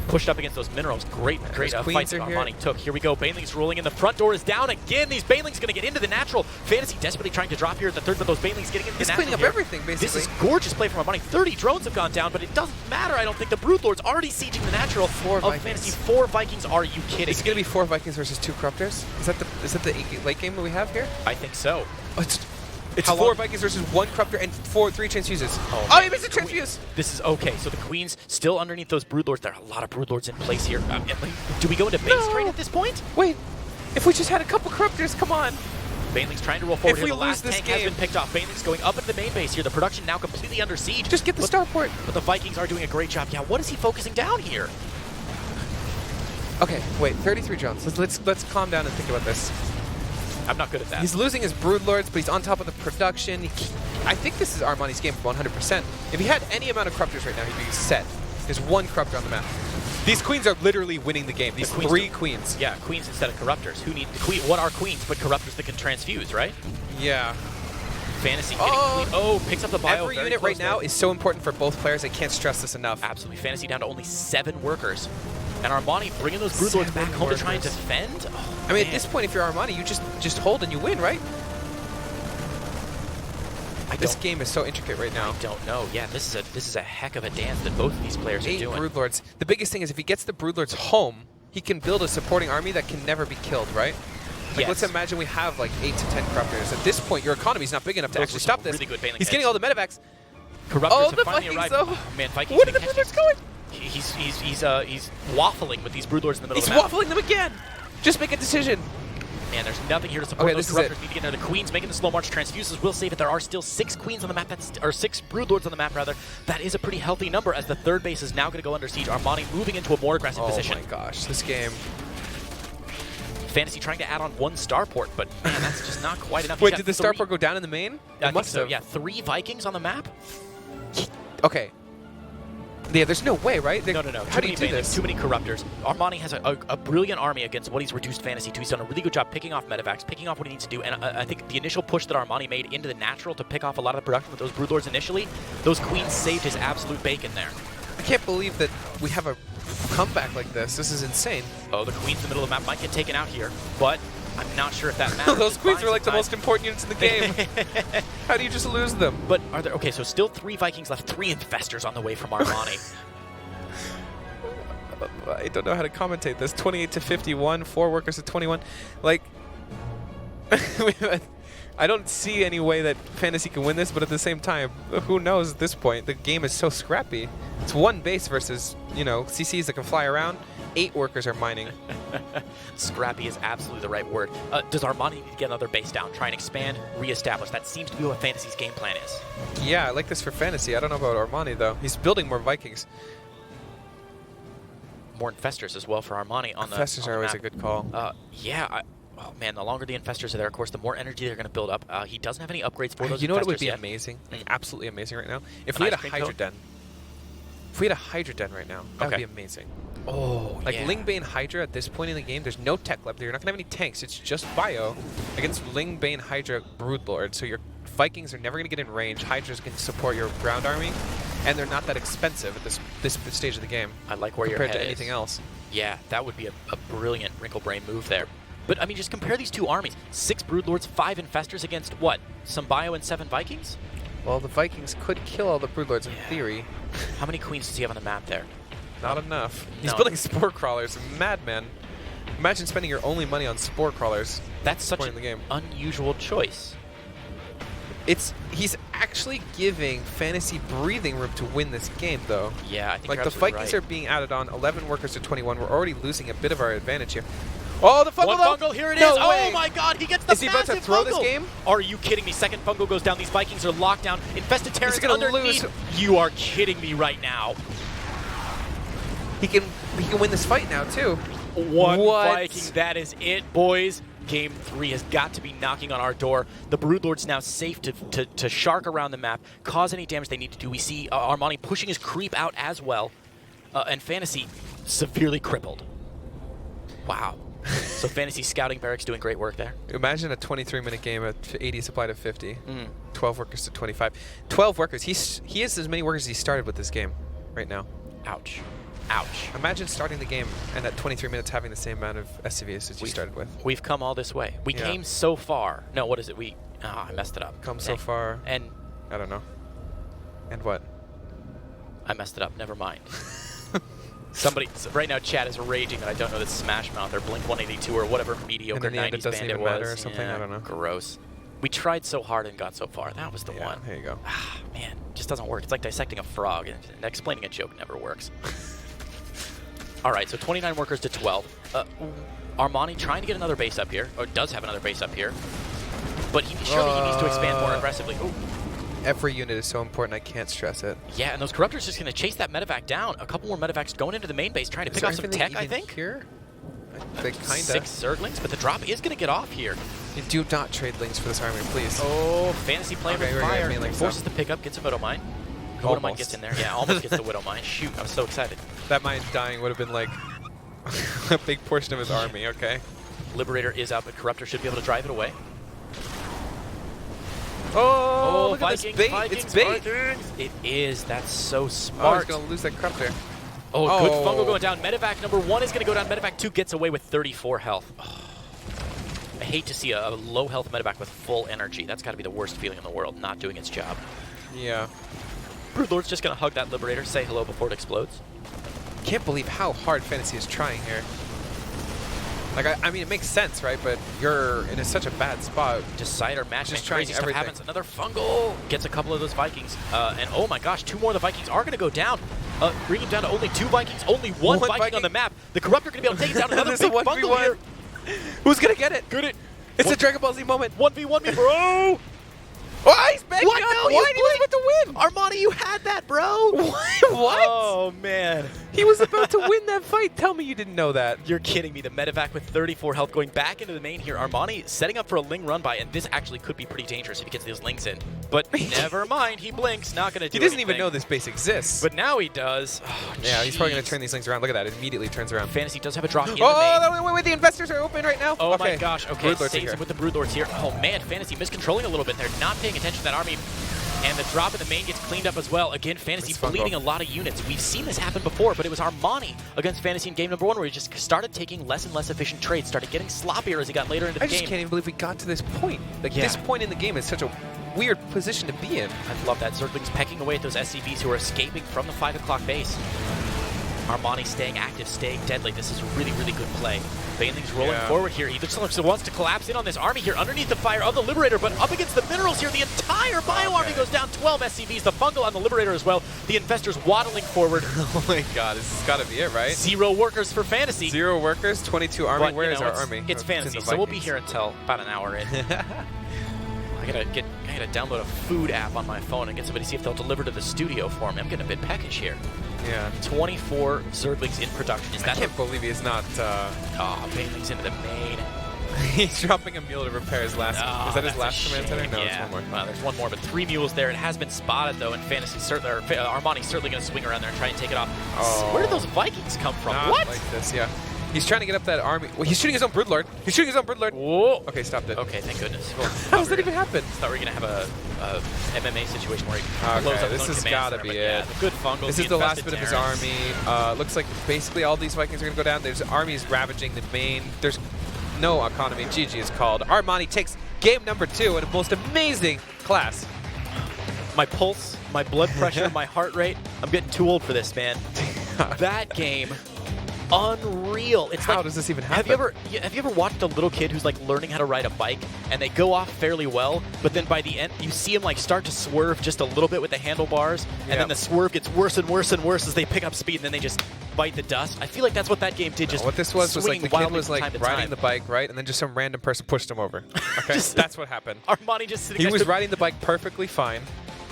Speaker 2: Pushed up against those minerals. Great
Speaker 1: Those
Speaker 2: fights
Speaker 1: queens
Speaker 2: that
Speaker 1: are here.
Speaker 2: Armani took. Here we go. Banelings rolling in. The front door is down again. These Banelings going to get into the natural. FanTaSy desperately trying to drop here at the third, but those Banelings getting into
Speaker 1: He's
Speaker 2: the natural
Speaker 1: cleaning up
Speaker 2: here.
Speaker 1: everything, basically.
Speaker 2: This is gorgeous play from Armani. 30 drones have gone down, but it doesn't matter. I don't think the Brood Lord's already sieging the natural.
Speaker 1: 4
Speaker 2: of
Speaker 1: Vikings.
Speaker 2: FanTaSy. 4 Vikings. Are you kidding?
Speaker 1: Is it going to be 4 Vikings versus 2 Corruptors? Is that the late game that we have here?
Speaker 2: I think so.
Speaker 1: Oh, it's
Speaker 2: How
Speaker 1: 4
Speaker 2: long-
Speaker 1: Vikings versus 1 Corruptor and 3 Transfuses.
Speaker 2: Oh,
Speaker 1: Oh,
Speaker 2: man.
Speaker 1: he missed a Transfuse!
Speaker 2: This is okay. So the Queen's still underneath those Brood Lords. There are a lot of Brood Lords in place here. Do we go into base trade at this point?
Speaker 1: Wait, if we just had a couple Corruptors, come on.
Speaker 2: Banelings trying to roll forward
Speaker 1: If
Speaker 2: here.
Speaker 1: we
Speaker 2: The
Speaker 1: lose
Speaker 2: last
Speaker 1: this
Speaker 2: tank has
Speaker 1: game-
Speaker 2: been picked off. Banelings going up into the main base here. The production now completely under siege.
Speaker 1: Just get the starport.
Speaker 2: But the Vikings are doing a great job. Yeah, what is he focusing down here?
Speaker 1: Okay, wait, 33 drones. Let's calm down and think about this.
Speaker 2: I'm not good at that.
Speaker 1: He's losing his Brood Lords, but he's on top of the production. I think this is Armani's game 100%. If he had any amount of Corruptors right now, he'd be set. There's 1 Corruptor on the map. These Queens are literally winning the game. These 3 Queens.
Speaker 2: Yeah, Queens instead of Corruptors. Who need the Queen? What are Queens but Corruptors that can transfuse, right?
Speaker 1: Yeah.
Speaker 2: FanTaSy getting Queen. Oh, picks up the bio.
Speaker 1: Every
Speaker 2: very
Speaker 1: unit
Speaker 2: close
Speaker 1: right now
Speaker 2: there.
Speaker 1: is so important for both players. I can't stress this enough.
Speaker 2: Absolutely. FanTaSy down to only 7 workers. And Armani bringing those Brood Lords back
Speaker 1: 7
Speaker 2: home to try and
Speaker 1: workers.
Speaker 2: defend? Oh,
Speaker 1: I mean,
Speaker 2: man.
Speaker 1: at this point, if you're Armani, you just hold and you win, right? This game is so intricate right now.
Speaker 2: I don't know. Yeah, this is a heck of a dance that both of these players are
Speaker 1: 8
Speaker 2: doing.
Speaker 1: Brood Lords. The biggest thing is if he gets the Brood Lords home, he can build a supporting army that can never be killed, right? Like,
Speaker 2: Yes.
Speaker 1: let's imagine we have like 8 to 10 Corruptors. At this point, your economy's not big enough to
Speaker 2: Those
Speaker 1: actually
Speaker 2: were
Speaker 1: stop
Speaker 2: some
Speaker 1: this.
Speaker 2: really good Baneling
Speaker 1: He's getting
Speaker 2: heads.
Speaker 1: all the medevacs.
Speaker 2: Corruptors
Speaker 1: Oh,
Speaker 2: have
Speaker 1: the
Speaker 2: finally
Speaker 1: Vikings,
Speaker 2: arrived.
Speaker 1: though.
Speaker 2: Oh, man, Vikings.
Speaker 1: Where are the
Speaker 2: being
Speaker 1: Brood Lords
Speaker 2: hectic.
Speaker 1: going?
Speaker 2: He's waffling with these Brood Lords in the middle
Speaker 1: He's
Speaker 2: of the map.
Speaker 1: waffling them again. Just make a decision.
Speaker 2: Man, there's nothing here to support
Speaker 1: Okay,
Speaker 2: those
Speaker 1: this is it.
Speaker 2: Corruptors. Need to get there. The Queen's making the slow march. Transfuses will save it. There are still 6 Queens on the map, or 6 Brood Lords on the map, rather. That is a pretty healthy number as the third base is now going to go under siege. Armani moving into a more aggressive position.
Speaker 1: Oh my gosh, this game.
Speaker 2: FanTaSy trying to add on 1 starport, but man, that's just not quite enough.
Speaker 1: Wait,
Speaker 2: He's
Speaker 1: did the
Speaker 2: got 3
Speaker 1: starport go down in the main?
Speaker 2: I think
Speaker 1: must
Speaker 2: so.
Speaker 1: have.
Speaker 2: Yeah, 3 Vikings on the map.
Speaker 1: Okay. Yeah, there's no way, right?
Speaker 2: No.
Speaker 1: How do you do this?
Speaker 2: Too many Corruptors. Armani has a brilliant army against what he's reduced FanTaSy to. He's done a really good job picking off medevacs, picking off what he needs to do, and I think the initial push that Armani made into the natural to pick off a lot of the production with those Brood Lords initially, those Queens saved his absolute bacon there.
Speaker 1: I can't believe that we have a comeback like this. This is insane.
Speaker 2: Oh, the Queens in the middle of the map might get taken out here, but I'm not sure if that matters.
Speaker 1: Those
Speaker 2: Just
Speaker 1: Queens
Speaker 2: buying
Speaker 1: are like the
Speaker 2: some
Speaker 1: most
Speaker 2: time.
Speaker 1: important units in the game. How do you just lose them?
Speaker 2: But are there, okay, so still 3 Vikings left, 3 Infestors on the way from Armani.
Speaker 1: I don't know how to commentate this. 28 to 51, 4 workers to 21. Like, I don't see any way that FanTaSy can win this, but at the same time, who knows at this point? The game is so scrappy. It's 1 base versus you know, CCs that can fly around. 8 workers are mining.
Speaker 2: Scrappy is absolutely the right word. Does Armani need to get another base down, try and expand, reestablish? That seems to be what FanTaSy's game plan is.
Speaker 1: Yeah, I like this for FanTaSy. I don't know about Armani, though. He's building more Vikings.
Speaker 2: More Infestors as well for Armani on the
Speaker 1: Infestors are always a good call.
Speaker 2: Yeah, oh man, the longer the Infestors are there, of course, the more energy they're going to build up. He doesn't have any upgrades for those.
Speaker 1: You know what would be
Speaker 2: yet.
Speaker 1: amazing? Like, absolutely amazing right now? If we had a Hydra Den. If we had a Hydra Den right now, that would be amazing.
Speaker 2: Oh,
Speaker 1: like Lingbane Hydra at this point in the game, there's no tech left there. You're not going to have any tanks. It's just bio against Lingbane Hydra Broodlord. So your Vikings are never going to get in range. Hydras can support your ground army, and they're not that expensive at this stage of the game.
Speaker 2: I like where your
Speaker 1: compared
Speaker 2: head
Speaker 1: to anything else.
Speaker 2: Yeah, that would be a brilliant Wrinkle Brain move there. But I mean, just compare these two armies: 6 Broodlords, 5 Infestors against what? Some bio and 7 Vikings?
Speaker 1: Well, the Vikings could kill all the Broodlords in theory.
Speaker 2: How many queens does he have on the map there?
Speaker 1: Not enough. He's building Spore Crawlers. Madman. Imagine spending your only money on Spore Crawlers.
Speaker 2: That's such
Speaker 1: an
Speaker 2: unusual choice.
Speaker 1: He's actually giving FanTaSy breathing room to win this game, though.
Speaker 2: Yeah, I think
Speaker 1: like
Speaker 2: you're
Speaker 1: the Vikings
Speaker 2: right.
Speaker 1: are being added on 11 workers to 21. We're already losing a bit of our advantage here. Oh, the fungal!
Speaker 2: One fungal, here it is!
Speaker 1: No way.
Speaker 2: Oh my God, he gets the massive fungal!
Speaker 1: Is he about to throw this game?
Speaker 2: Are you kidding me? Second fungal goes down. These Vikings are locked down. Infested Terrans underneath.
Speaker 1: Lose.
Speaker 2: You are kidding me right now.
Speaker 1: He can win this fight now too.
Speaker 2: One Viking, that is it, boys. Game 3 has got to be knocking on our door. The Broodlord's now safe to shark around the map, cause any damage they need to do. We see Armani pushing his creep out as well, and FanTaSy severely crippled. Wow. So FanTaSy scouting barracks doing great work there.
Speaker 1: Imagine a 23-minute game at 80 supply to 50. 12 workers to 25. 12 workers. He has as many workers as he started with this game right now.
Speaker 2: Ouch. Ouch.
Speaker 1: Imagine starting the game and at 23 minutes having the same amount of SCVs as you started with.
Speaker 2: We've come all this way. We came so far. No, what is it? I messed it up.
Speaker 1: Come so far.
Speaker 2: And
Speaker 1: I don't know. And what?
Speaker 2: I messed it up. Never mind. Somebody right now, chat is raging that I don't know this Smash Mouth or Blink 182 or whatever mediocre 90s band it was.
Speaker 1: Matter or something.
Speaker 2: Yeah,
Speaker 1: I don't know.
Speaker 2: Gross. We tried so hard and got so far. That was the one.
Speaker 1: There you go.
Speaker 2: Ah, man, just doesn't work. It's like dissecting a frog, and explaining a joke never works. All right, so 29 workers to 12. Armani trying to get another base up here, or does have another base up here, but surely he needs to expand more aggressively. Ooh.
Speaker 1: Every unit is so important, I can't stress it.
Speaker 2: Yeah, and those Corruptors just going to chase that medevac down. A couple more medevacs going into the main base, trying to pick off some tech, I think.
Speaker 1: Here? Kinda.
Speaker 2: 6 Zerglings, but the drop is going to get off here.
Speaker 1: You do not trade lings for this army, please.
Speaker 2: Oh, FanTaSy playing with fire. Forces
Speaker 1: so.
Speaker 2: the pickup, gets a Widow Mine. The Widow Mine gets in there. Yeah, almost gets the Widow Mine. Shoot, I was so excited.
Speaker 1: That mine dying would have been like a big portion of his army, okay?
Speaker 2: Liberator is out, but Corruptor should be able to drive it away.
Speaker 1: Oh, look
Speaker 2: Vikings,
Speaker 1: at this bait.
Speaker 2: Vikings,
Speaker 1: It's bait.
Speaker 2: Vikings. It is. That's so
Speaker 1: Oh,
Speaker 2: smart.
Speaker 1: he's going to lose that Corruptor.
Speaker 2: Oh, good fungal going down. Medevac number 1 is going to go down. Medevac 2 gets away with 34 health. Oh. I hate to see a low health medevac with full energy. That's got to be the worst feeling in the world, not doing its job.
Speaker 1: Yeah.
Speaker 2: Broodlord's just going to hug that Liberator, say hello before it explodes.
Speaker 1: Can't believe how hard FanTaSy is trying here. Like, I mean, it makes sense, right? But you're in such a bad spot.
Speaker 2: Decider match,
Speaker 1: just
Speaker 2: trying everything. Happens. Another fungal gets a couple of those Vikings, and oh my gosh, 2 more of the Vikings are going to go down. Bringing down to only 2 Vikings, only one Viking on the map. The Corruptor going to be able to take it down. Another big fungal here.
Speaker 1: Who's going to get it?
Speaker 2: Get it.
Speaker 1: It's a Dragon Ball Z moment.
Speaker 2: 1v1 me, bro.
Speaker 1: Oh, he's back.
Speaker 2: What?
Speaker 1: No,
Speaker 2: Why
Speaker 1: did he was about to win?
Speaker 2: Armani, you had that, bro.
Speaker 1: What?
Speaker 2: Oh, man.
Speaker 1: He was about to win that fight. Tell me you didn't know that.
Speaker 2: You're kidding me. The medevac with 34 health going back into the main here. Armani setting up for a Ling run by, and this actually could be pretty dangerous if he gets those Lings in. But never mind. He blinks. Not going to do
Speaker 1: He doesn't
Speaker 2: anything.
Speaker 1: even know this base exists.
Speaker 2: But now he does. Oh,
Speaker 1: yeah, he's probably going to turn these Lings around. Look at that. It immediately turns around.
Speaker 2: FanTaSy does have a drop in the
Speaker 1: main. Wait, the investors are open right now.
Speaker 2: Oh, my gosh. Okay,
Speaker 1: Broodlords
Speaker 2: saves him with the Broodlords here. Oh, man. FanTaSy miscontrolling a little bit. They're not paying attention to that army. And the drop in the main gets cleaned up as well. Again, FanTaSy bleeding a lot of units. We've seen this happen before, but it was Armani against FanTaSy in game number 1 where he just started taking less and less efficient trades, started getting sloppier as he got later into the game.
Speaker 1: I just can't even believe we got to this point. Like, this point in the game is such a weird position to be in.
Speaker 2: I love that. Zerglings pecking away at those SCVs who are escaping from the 5 o'clock base. Armani staying active, staying deadly. This is a really, really good play. Baneling's rolling forward here. He looks like wants to collapse in on this army here underneath the fire of the Liberator, but up against the minerals here, the entire Bio army goes down. 12 SCVs, the Fungal on the Liberator as well. The Infestors waddling forward.
Speaker 1: Oh my god, this has got to be it, right?
Speaker 2: 0 workers for FanTaSy.
Speaker 1: 0 workers, 22 army.
Speaker 2: But,
Speaker 1: Where is our
Speaker 2: it's,
Speaker 1: army?
Speaker 2: It's FanTaSy, so we'll be here until about an hour in. I gotta download a food app on my phone and get somebody to see if they'll deliver to the studio for me. I'm getting a bit peckish here.
Speaker 1: Yeah.
Speaker 2: 24 Zerglings in production.
Speaker 1: I can't believe he's not...
Speaker 2: Oh, Baneling's into the main.
Speaker 1: He's dropping a mule to repair his last... is that his last command center? No,
Speaker 2: yeah.
Speaker 1: it's one more.
Speaker 2: Well, there's one more, but 3 mules there. It has been spotted, though, and Armani's certainly going to swing around there and try and take it off.
Speaker 1: Oh.
Speaker 2: Where did those Vikings come from?
Speaker 1: Not
Speaker 2: What?
Speaker 1: like this, yeah. He's trying to get up that army. Well, he's shooting his own Broodlord. He's shooting his own Broodlord.
Speaker 2: Whoa.
Speaker 1: Okay, stopped it.
Speaker 2: Okay, thank goodness. Well,
Speaker 1: How does that even happen?
Speaker 2: I thought we were going to have a MMA situation where he blows up
Speaker 1: this
Speaker 2: his own
Speaker 1: has
Speaker 2: command
Speaker 1: got to
Speaker 2: center,
Speaker 1: be
Speaker 2: but
Speaker 1: it.
Speaker 2: yeah, the good Fungal.
Speaker 1: This is the last bit of his army. Looks like basically all these Vikings are going to go down. There's armies ravaging the main. There's no economy. GG is called. Armani takes game number 2 in a most amazing class.
Speaker 2: My pulse, my blood pressure, my heart rate. I'm getting too old for this, man. That game, unreal. It's
Speaker 1: How does this even happen?
Speaker 2: Have you ever watched a little kid who's like learning how to ride a bike and they go off fairly well, but then by the end you see him like start to swerve just a little bit with the handlebars, and then the swerve gets worse and worse and worse as they pick up speed, and then they just bite the dust. I feel like that's what that game did. Just
Speaker 1: what this was like the kid was like riding
Speaker 2: the
Speaker 1: the bike, right, and then just some random person pushed him over. Okay, that's what happened.
Speaker 2: Armani just sitting
Speaker 1: He
Speaker 2: next
Speaker 1: was
Speaker 2: to
Speaker 1: riding the bike perfectly fine,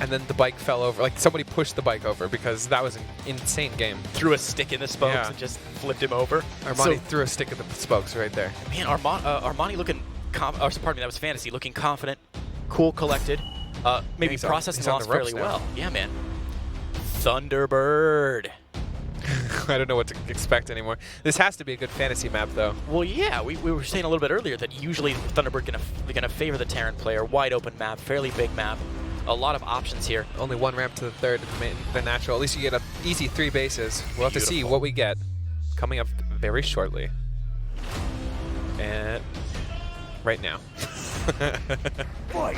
Speaker 1: and then the bike fell over. Like somebody pushed the bike over because that was an insane game.
Speaker 2: threw a stick in the spokes and just flipped him over.
Speaker 1: Armani threw a stick at the spokes right there.
Speaker 2: Man, Armani looking, pardon me, that was FanTaSy, looking confident, cool, collected, maybe processing loss fairly well. Yeah, man. Thunderbird.
Speaker 1: I don't know what to expect anymore. This has to be a good fantasy map, though.
Speaker 2: Well, yeah, we were saying a little bit earlier that usually Thunderbird gonna favor the Terran player. Wide open map, fairly big map, a lot of options here.
Speaker 1: Only 1 ramp to the 3rd, the natural. At least you get an easy 3 bases. We'll have to see what we get coming up very shortly. And right now.
Speaker 3: Fight!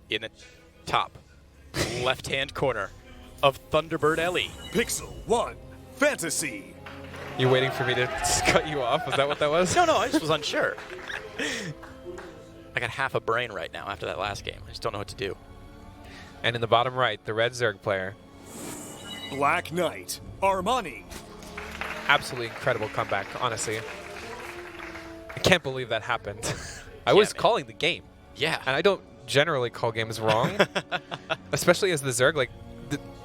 Speaker 2: In the top left-hand corner of Thunderbird Ellie.
Speaker 3: Pixel 1, FanTaSy.
Speaker 1: You waiting for me to cut you off? Was that what that was?
Speaker 2: No, I just was unsure. I got half a brain right now after that last game. I just don't know what to do.
Speaker 1: And in the bottom right, the red Zerg player.
Speaker 3: Black Knight, Armani.
Speaker 1: Absolutely incredible comeback, honestly. I can't believe that happened. I was calling the game.
Speaker 2: Yeah.
Speaker 1: And I don't generally call games wrong, especially as the Zerg. Like,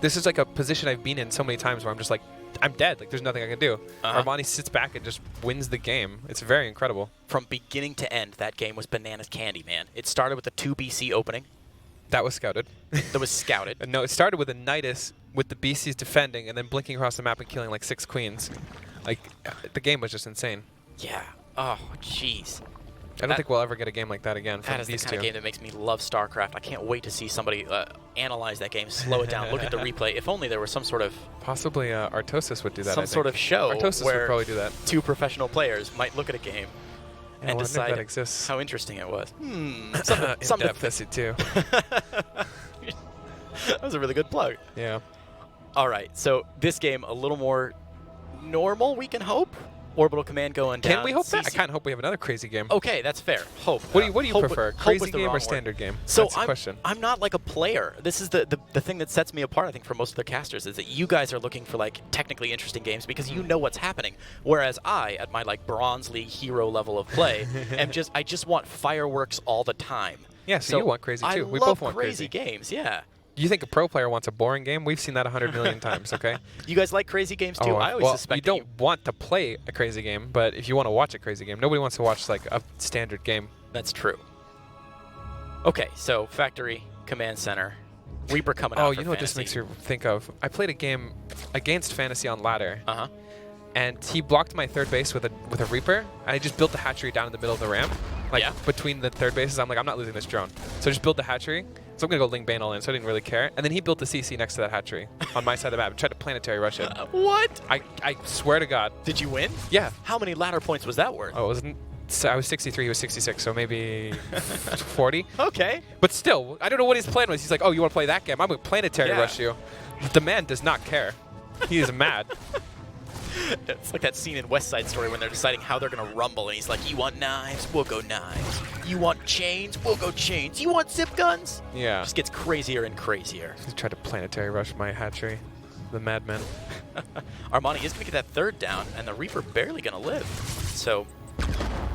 Speaker 1: this is like a position I've been in so many times where I'm just like, I'm dead. Like, there's nothing I can do. Armani sits back and just wins the game. It's very incredible.
Speaker 2: From beginning to end, that game was bananas candy, man. It started with the 2 BC opening.
Speaker 1: That was scouted.
Speaker 2: That was scouted.
Speaker 1: No, it started with a Nidus with the BCs defending and then blinking across the map and killing like 6 queens. Like, the game was just insane.
Speaker 2: Yeah. Oh, jeez.
Speaker 1: I don't think we'll ever get a game like that again from
Speaker 2: That is
Speaker 1: these
Speaker 2: the
Speaker 1: two.
Speaker 2: kind of game that makes me love Starcraft. I can't wait to see somebody analyze that game, slow it down, look at the replay. If only there was some sort of...
Speaker 1: Possibly Artosis would do that,
Speaker 2: Some sort of show
Speaker 1: Artosis
Speaker 2: where
Speaker 1: would probably do that.
Speaker 2: 2 professional players might look at a game and decide
Speaker 1: that exists.
Speaker 2: how interesting it was.
Speaker 1: Something to too.
Speaker 2: That was a really good plug.
Speaker 1: Yeah.
Speaker 2: All right, so this game a little more normal, we can hope. Orbital command going down.
Speaker 1: Can we hope that? I kind of hope we have another crazy game.
Speaker 2: Okay, that's fair. Hope.
Speaker 1: What do you
Speaker 2: hope
Speaker 1: prefer?
Speaker 2: hope
Speaker 1: Crazy
Speaker 2: was the
Speaker 1: game
Speaker 2: wrong
Speaker 1: or
Speaker 2: word.
Speaker 1: standard game?
Speaker 2: So
Speaker 1: That's the question.
Speaker 2: I'm not like a player. This is the thing that sets me apart, I think, from most of the casters, is that you guys are looking for like technically interesting games because you know what's happening. Whereas I, at my like Bronze League hero level of play, I just want fireworks all the time.
Speaker 1: Yeah, so you want crazy too. We
Speaker 2: love
Speaker 1: both want
Speaker 2: crazy games, yeah.
Speaker 1: You think a pro player wants a boring game? We've seen that 100 million times, okay?
Speaker 2: You guys like crazy games too? I always suspect
Speaker 1: you don't want to play a crazy game, but if you want to watch a crazy game, nobody wants to watch like a standard game.
Speaker 2: That's true. Okay, so Factory, Command Center, Reaper coming out.
Speaker 1: Oh, you know what this makes you think of? I played a game against FanTaSy on ladder. And he blocked my 3rd base with a Reaper, and I just built a hatchery down in the middle of the ramp. Like, between the 3rd bases, I'm like, I'm not losing this drone. So I just built the hatchery, So I'm going to go Ling Bane all in, so I didn't really care. And then he built the CC next to that hatchery on my side of the map and tried to planetary rush it.
Speaker 2: What?
Speaker 1: I swear to God.
Speaker 2: Did you win?
Speaker 1: Yeah.
Speaker 2: How many ladder points was that worth?
Speaker 1: Oh, it wasn't. So I was 63, he was 66, so maybe 40.
Speaker 2: Okay.
Speaker 1: But still, I don't know what his plan was. He's like, oh, you want to play that game? I'm going to planetary rush you. The man does not care. He is mad.
Speaker 2: It's like that scene in West Side Story when they're deciding how they're going to rumble, and he's like, you want knives? We'll go knives. You want chains? We'll go chains. You want zip guns?
Speaker 1: Yeah.
Speaker 2: Just gets crazier and crazier.
Speaker 1: He tried to planetary rush my hatchery. The madman.
Speaker 2: Armani is going to get that third down, and the Reaper barely going to live. So...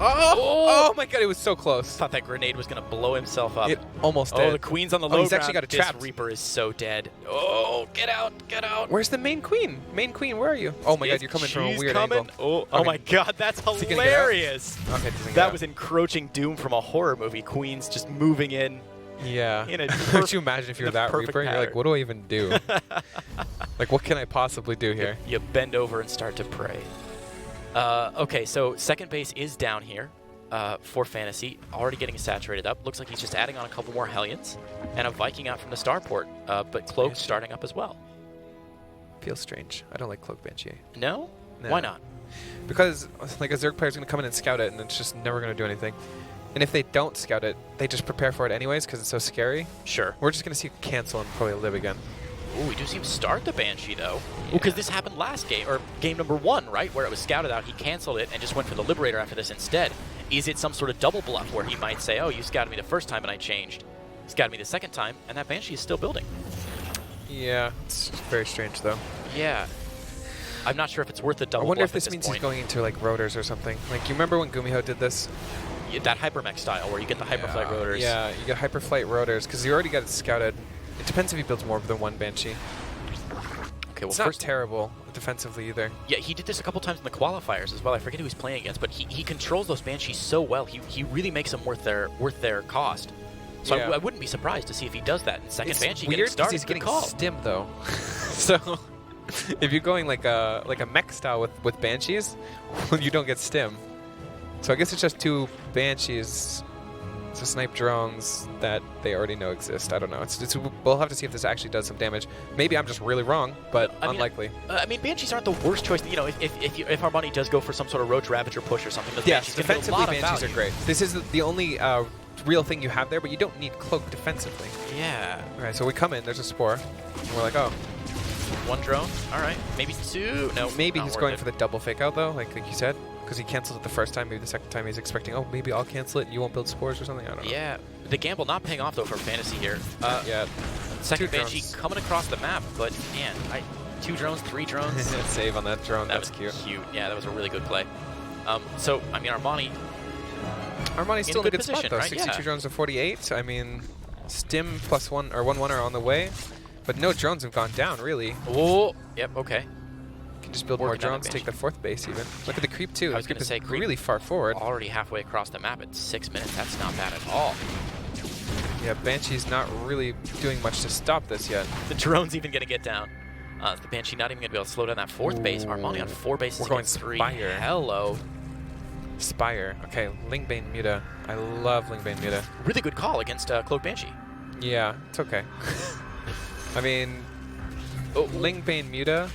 Speaker 1: Oh my God, it was so close.
Speaker 2: Thought that grenade was going to blow himself up.
Speaker 1: It almost did.
Speaker 2: Oh, the Queen's on the low
Speaker 1: he's
Speaker 2: ground.
Speaker 1: actually got it trapped.
Speaker 2: This Reaper is so dead. Oh, get out, get out.
Speaker 1: Where's the main queen? Main queen, where are you? Oh my God, you're coming from a weird angle.
Speaker 2: Oh my God, that's hilarious.
Speaker 1: Okay,
Speaker 2: that was encroaching doom from a horror movie. Queen's just moving in.
Speaker 1: Yeah.
Speaker 2: In a
Speaker 1: Could you imagine if you're that Reaper? You're like, what do I even do? Like, what can I possibly do here?
Speaker 2: You bend over and start to pray. Okay, so second base is down here for FanTaSy. Already getting saturated up. Looks like he's just adding on a couple more Hellions and a Viking out from the starport. But Cloak starting up as well.
Speaker 1: Feels strange. I don't like Cloak Banshee.
Speaker 2: No?
Speaker 1: No.
Speaker 2: Why not?
Speaker 1: Because like a Zerg player's going to come in and scout it, and it's just never going to do anything. And if they don't scout it, they just prepare for it anyways because it's so scary.
Speaker 2: Sure.
Speaker 1: We're just going to see it cancel and probably live again.
Speaker 2: Ooh, we do see him start the Banshee, though. Because this happened last game, or game number 1, right? Where it was scouted out, he canceled it and just went for the Liberator after this instead. Is it some sort of double bluff where he might say, oh, you scouted me the first time and I changed. Scouted me the second time, and that Banshee is still building.
Speaker 1: Yeah, it's very strange, though.
Speaker 2: Yeah. I'm not sure if it's worth the double bluff.
Speaker 1: I wonder if this
Speaker 2: at
Speaker 1: means
Speaker 2: point.
Speaker 1: he's going into like rotors or something. Like, you remember when Gumiho did this?
Speaker 2: Yeah, that Hypermech style, where you get the Hyperflight rotors.
Speaker 1: Yeah, you get Hyperflight rotors, because you already got it scouted. It depends if he builds more than one Banshee.
Speaker 2: Okay, well,
Speaker 1: it's not terrible defensively either.
Speaker 2: Yeah, he did this a couple times in the qualifiers as well. I forget who he's playing against, but he controls those Banshees so well. He really makes them worth their cost. So I wouldn't be surprised to see if he does that in second Banshee.
Speaker 1: It's weird because he's getting stim though. So if you're going like a mech style with Banshees, you don't get stim. So I guess it's just 2 Banshees to snipe drones that they already know exist. I don't know. We'll have to see if this actually does some damage. Maybe I'm just really wrong, but unlikely.
Speaker 2: I mean, Banshees aren't the worst choice. You know, if Armani does go for some sort of Roach Ravager push or something, those Banshees can
Speaker 1: defensively,
Speaker 2: build a lot of
Speaker 1: Banshees
Speaker 2: value.
Speaker 1: are great. This is the only real thing you have there, but you don't need Cloak defensively.
Speaker 2: Yeah.
Speaker 1: All right, so we come in. There's a Spore. And we're like, oh.
Speaker 2: 1 drone. All right. Maybe 2. No.
Speaker 1: Maybe he's going for the double fake out though, like you said. Because he canceled it the first time, maybe the second time he's expecting, oh, maybe I'll cancel it and you won't build spores or something. I don't know.
Speaker 2: Yeah, the gamble not paying off though for FanTaSy here.
Speaker 1: Yeah.
Speaker 2: Second Banshee coming across the map, but man, 2 drones, 3 drones.
Speaker 1: Save on that drone.
Speaker 2: That's
Speaker 1: cute.
Speaker 2: Yeah, that was a really good play. So I mean, Armani's
Speaker 1: still in a good spot
Speaker 2: position,
Speaker 1: though.
Speaker 2: right?
Speaker 1: 62 drones to 48. I mean, stim plus 1 or 1/1 are on the way, but no drones have gone down really.
Speaker 2: Oh, yep. Okay.
Speaker 1: Can just build more drones, take the 4th base even. Look at the creep too.
Speaker 2: I was going to say creep
Speaker 1: really far forward.
Speaker 2: Already halfway across the map at 6 minutes. That's not bad at all.
Speaker 1: Yeah, Banshee's not really doing much to stop this yet.
Speaker 2: The drone's even going to get down. The Banshee not even going to be able to slow down that 4th base. Armani on 4 bases.
Speaker 1: We're going
Speaker 2: against 3.
Speaker 1: Spire.
Speaker 2: Hello.
Speaker 1: Spire. Okay, Lingbane Muta. I love Lingbane Muta.
Speaker 2: Really good call against Cloak Banshee.
Speaker 1: Yeah, it's okay. I mean, Lingbane Muta,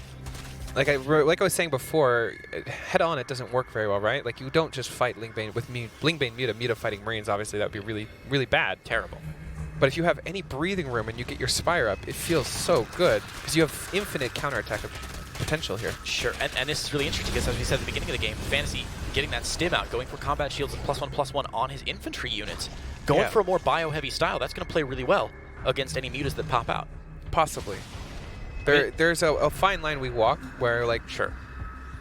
Speaker 1: like I was saying before, head on it doesn't work very well, right? Like you don't just fight Lingbane with Lingbane Muta fighting Marines. Obviously, that would be really, really bad.
Speaker 2: Terrible.
Speaker 1: But if you have any breathing room and you get your Spire up, it feels so good because you have infinite counterattack potential here.
Speaker 2: Sure, and this is really interesting because as we said at the beginning of the game, FanTaSy getting that stim out, going for combat shields and +1/+1 on his infantry units, going for a more bio-heavy style. That's going to play really well against any mutas that pop out.
Speaker 1: Possibly. There's a fine line we walk where, like,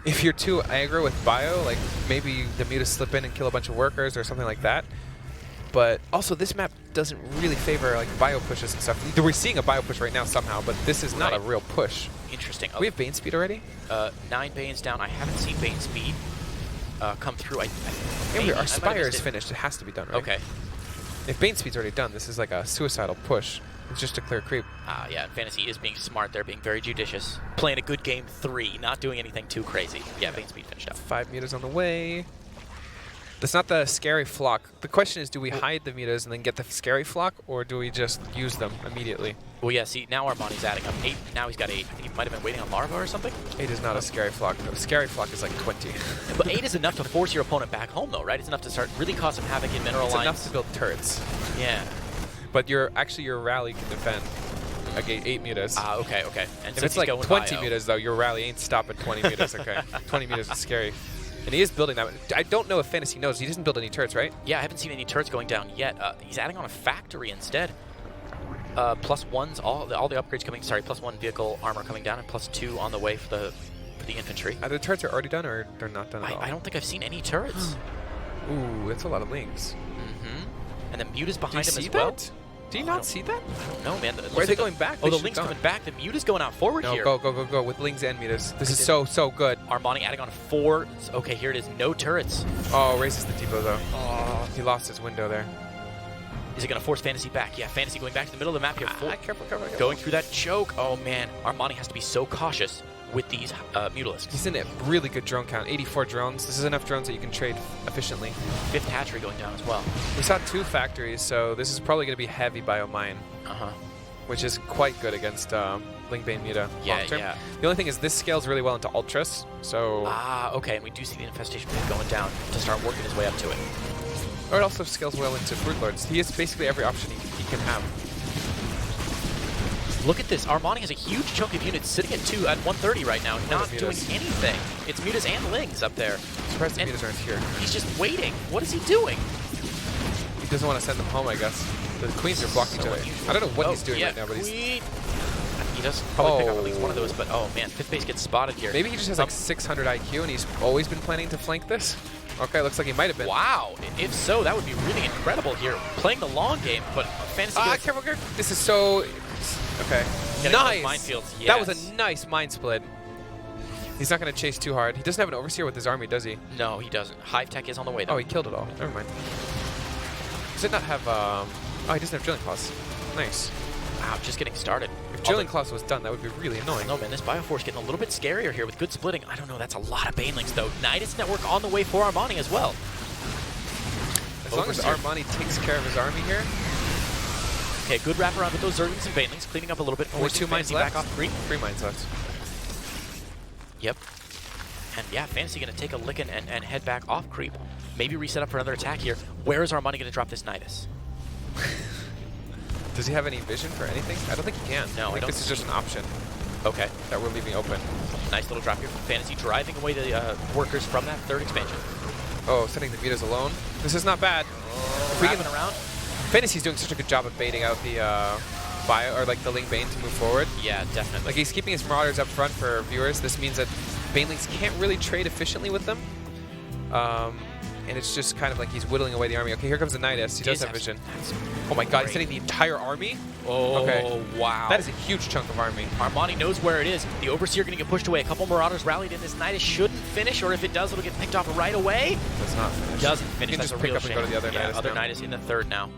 Speaker 1: if you're too aggro with bio, like maybe the mutas slip in and kill a bunch of workers or something like that. But also, this map doesn't really favor like bio pushes and stuff. We're seeing a bio push right now somehow, but this is not a real push.
Speaker 2: Interesting.
Speaker 1: Do we have Bane speed already?
Speaker 2: 9 Banes down. I haven't seen Bane speed come through.
Speaker 1: Our Spire is finished. It has to be done, right?
Speaker 2: Okay.
Speaker 1: If Bane speed's already done, this is like a suicidal push. It's just a clear creep.
Speaker 2: Yeah, FanTaSy is being smart. They're being very judicious. Playing a good game 3, not doing anything too crazy. Yeah, Bane speed finished up.
Speaker 1: 5 mutas on the way. That's not the scary flock. The question is, do we hide the mutas and then get the scary flock, or do we just use them immediately?
Speaker 2: Well, yeah, see, now Armani's adding up 8. Now he's got 8. I think he might have been waiting on Larva or something.
Speaker 1: 8 is not a scary flock. A scary flock is like 20.
Speaker 2: But 8 is enough to force your opponent back home, though, right? It's enough to start really cause some havoc in mineral
Speaker 1: It's
Speaker 2: lines.
Speaker 1: enough to build turrets.
Speaker 2: Yeah.
Speaker 1: But your rally can defend against 8 mutas.
Speaker 2: Ah, okay, okay. And
Speaker 1: If it's like 20 mutas, though, your rally ain't stopping 20 mutas, okay? 20 mutas is scary. And he is building that. I don't know if FanTaSy knows. He doesn't build any turrets, right?
Speaker 2: Yeah, I haven't seen any turrets going down yet. He's adding on a factory instead. +1s, all the upgrades coming. Sorry, +1 vehicle armor coming down, and +2 on the way for the infantry.
Speaker 1: Are the turrets already done, or they're not done at all?
Speaker 2: I don't think I've seen any turrets.
Speaker 1: Ooh, that's a lot of lings.
Speaker 2: And the Mute is behind him
Speaker 1: see
Speaker 2: as well.
Speaker 1: that? Do you not see that?
Speaker 2: I don't know, man.
Speaker 1: Where are they going back?
Speaker 2: Oh,
Speaker 1: They
Speaker 2: the Link's
Speaker 1: should've
Speaker 2: coming back. The Mute is going out forward
Speaker 1: No,
Speaker 2: here.
Speaker 1: go with lings and mutas. This is so good.
Speaker 2: Armani adding on 4. Okay, here it is. No turrets.
Speaker 1: Oh, raises the depot though. Oh, he lost his window there.
Speaker 2: Is it going to force FanTaSy back? Yeah, FanTaSy going back to the middle of the map here.
Speaker 1: Careful.
Speaker 2: Going through that choke. Oh, man. Armani has to be so cautious with these Mutalisks.
Speaker 1: He's in a really good drone count. 84 drones. This is enough drones that you can trade efficiently.
Speaker 2: 5th hatchery going down as well.
Speaker 1: We saw 2 factories, so this is probably going to be heavy biomine, which is quite good against Lingbane Muta long term.
Speaker 2: Yeah.
Speaker 1: The only thing is this scales really well into Ultras, so...
Speaker 2: Okay, and we do see the Infestation Pit going down to start working his way up to it.
Speaker 1: Or it also scales well into Brood Lords. He has basically every option he can have.
Speaker 2: Look at this. Armani has a huge chunk of units sitting at 2 at 130 right now, not doing anything. It's Mutas and Lings up there.
Speaker 1: I'm surprised the Mutas aren't here.
Speaker 2: He's just waiting. What is he doing?
Speaker 1: He doesn't want to send them home, I guess. The Queens are blocking each other. I don't know what he's doing right now, but
Speaker 2: he does probably pick up at least one of those, but oh man, 5th base gets spotted here.
Speaker 1: Maybe he just has like 600 IQ and he's always been planning to flank this? Okay, looks like he might have been.
Speaker 2: Wow, if so, that would be really incredible here. Playing the long game, but FanTaSy...
Speaker 1: Careful. This is so... Okay.
Speaker 2: Nice! Minefields, yes.
Speaker 1: That was a nice mind split. He's not going to chase too hard. He doesn't have an overseer with his army, does he?
Speaker 2: No, he doesn't. Hive Tech is on the way, though.
Speaker 1: Oh, he killed it all. Never mind. Does it not have... Oh, he doesn't have Drilling Claws. Nice.
Speaker 2: Wow, just getting started.
Speaker 1: If Drilling Claws was done, that would be really annoying.
Speaker 2: No, man, this Bioforce getting a little bit scarier here with good splitting. I don't know, that's a lot of Banelings, though. Nidus Network on the way for Armani as well.
Speaker 1: As long as Armani takes care of his army here.
Speaker 2: Okay, good wraparound with those Zerglings and Banelings, cleaning up a little bit.
Speaker 1: Only 2 mines left.
Speaker 2: Back off green.
Speaker 1: 3 mines left.
Speaker 2: Yep. And yeah, FanTaSy going to take a lick and head back off creep. Maybe reset up for another attack here. Where is Armani going to drop this Nidus?
Speaker 1: Does he have any vision for anything? I don't think he can.
Speaker 2: No,
Speaker 1: I think this is just an option.
Speaker 2: Okay.
Speaker 1: That we're leaving open.
Speaker 2: Nice little drop here from FanTaSy, driving away the workers from that 3rd expansion.
Speaker 1: Oh, setting the Mutas alone. This is not bad.
Speaker 2: Wrapping around.
Speaker 1: FanTaSy's doing such a good job of baiting out the bio, or like the Lingbane to move forward.
Speaker 2: Yeah, definitely.
Speaker 1: Like he's keeping his Marauders up front for viewers. This means that Banelings can't really trade efficiently with them. And it's just kind of like he's whittling away the army. Okay, here comes the Nidus. He does have vision. Oh my god, he's hitting the entire army?
Speaker 2: Oh,
Speaker 1: okay.
Speaker 2: Wow.
Speaker 1: That is a huge chunk of army.
Speaker 2: Armani knows where it is. The Overseer going to get pushed away. A couple Marauders rallied in. This Nidus shouldn't finish, or if it does, it'll get picked off right away.
Speaker 1: Does not finish.
Speaker 2: Doesn't finish.
Speaker 1: You can
Speaker 2: That's
Speaker 1: just
Speaker 2: a
Speaker 1: pick
Speaker 2: real
Speaker 1: up and
Speaker 2: shame.
Speaker 1: go to the other Nidus
Speaker 2: other
Speaker 1: now.
Speaker 2: Nidus in the 3rd now.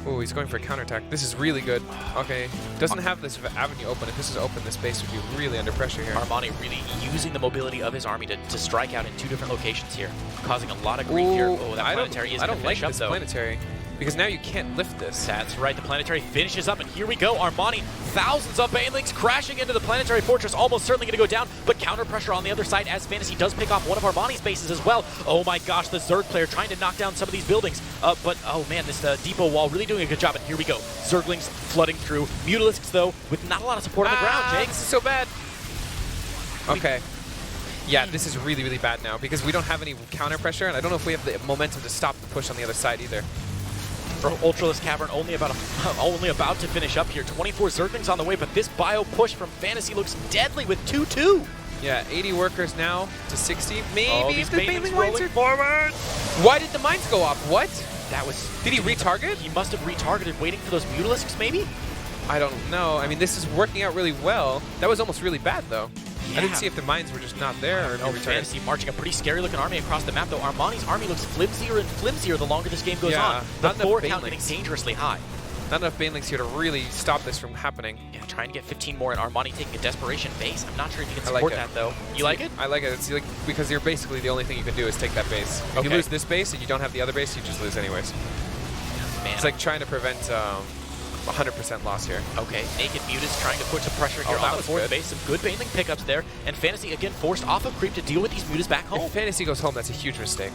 Speaker 1: Oh, he's going for a counterattack. This is really good. Okay. Doesn't have this avenue open. If this is open, this base would be really under pressure here.
Speaker 2: Armani really using the mobility of his army to strike out in 2 different locations here, causing a lot of grief here. Oh, that planetary is going to finish up, though.
Speaker 1: I don't like this planetary, because now you can't lift this.
Speaker 2: That's right. The planetary finishes up, and here we go. Armani, thousands of Banelings crashing into the planetary fortress, almost certainly going to go down, but counter pressure on the other side as FanTaSy does pick off one of Armani's bases as well. Oh my gosh, the Zerg player trying to knock down some of these buildings, but oh man, this depot wall really doing a good job, and here we go. Zerglings flooding through. Mutalisks, though, with not a lot of support on the ground, Jake.
Speaker 1: This is so bad. Okay. Yeah, this is really, really bad now, because we don't have any counter pressure, and I don't know if we have the momentum to stop the push on the other side either.
Speaker 2: Ultralisk Cavern only about to finish up here. 24 Zerglings on the way, but this bio push from FanTaSy looks deadly with 2-2.
Speaker 1: Yeah, 80 workers now to 60. Maybe if the
Speaker 2: Banelings
Speaker 1: Baneling mines are forward. Why did the mines go off? What?
Speaker 2: That was...
Speaker 1: Did he retarget?
Speaker 2: He must have retargeted, waiting for those Mutalisks, maybe?
Speaker 1: I don't know. I mean, this is working out really well. That was almost really bad, though.
Speaker 2: Yeah.
Speaker 1: I didn't see if the mines were just not there or no
Speaker 2: FanTaSy marching a pretty scary-looking army across the map, though. Armani's army looks flimsier and flimsier the longer this game goes on. The Thor count getting dangerously high.
Speaker 1: Not enough banelings here to really stop this from happening.
Speaker 2: Yeah, trying to get 15 more, and Armani taking a desperation base. I'm not sure if you can
Speaker 1: I like
Speaker 2: support
Speaker 1: it.
Speaker 2: that, though. You like it?
Speaker 1: I like it. It's like, because you're basically the only thing you can do is take that base. If you
Speaker 2: Okay.
Speaker 1: lose this base and you don't have the other base, you just lose anyways.
Speaker 2: Man,
Speaker 1: It's like trying to prevent 100% loss here.
Speaker 2: okay, Naked Mutas trying to put some pressure here
Speaker 1: Oh, that
Speaker 2: on the
Speaker 1: was
Speaker 2: fourth
Speaker 1: good.
Speaker 2: base. Some good baneling pickups there, and FanTaSy again forced off of creep to deal with these Mutas back home.
Speaker 1: If FanTaSy goes home, that's a huge mistake.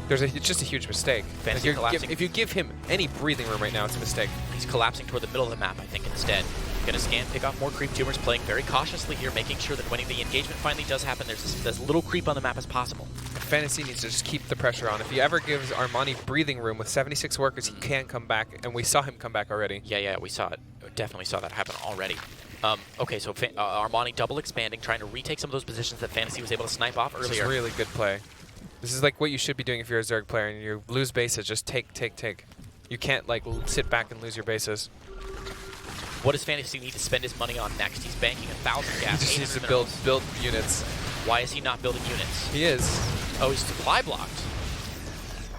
Speaker 1: It's just a huge mistake.
Speaker 2: FanTaSy
Speaker 1: Like
Speaker 2: collapsing.
Speaker 1: if you give him any breathing room right now, it's a mistake.
Speaker 2: He's collapsing toward the middle of the map, I think, instead. Gonna scan, pick off more creep tumors, playing very cautiously here, making sure that when the engagement finally does happen, there's as little creep on the map as possible.
Speaker 1: FanTaSy needs to just keep the pressure on. If he ever gives Armani breathing room with 76 workers, he can come back, and we saw him come back already.
Speaker 2: Yeah, we saw it. Definitely saw that happen already. Okay, so Armani double expanding, trying to retake some of those positions that FanTaSy was able to snipe off
Speaker 1: This is
Speaker 2: earlier.
Speaker 1: really good play. This is like what you should be doing if you're a Zerg player and you lose bases. Just take. You can't like sit back and lose your bases.
Speaker 2: What does FanTaSy need to spend his money on next? He's banking 1,000
Speaker 1: He
Speaker 2: gas.
Speaker 1: just needs to
Speaker 2: 800
Speaker 1: build units.
Speaker 2: Why is he not building units?
Speaker 1: He is.
Speaker 2: Oh, he's supply blocked.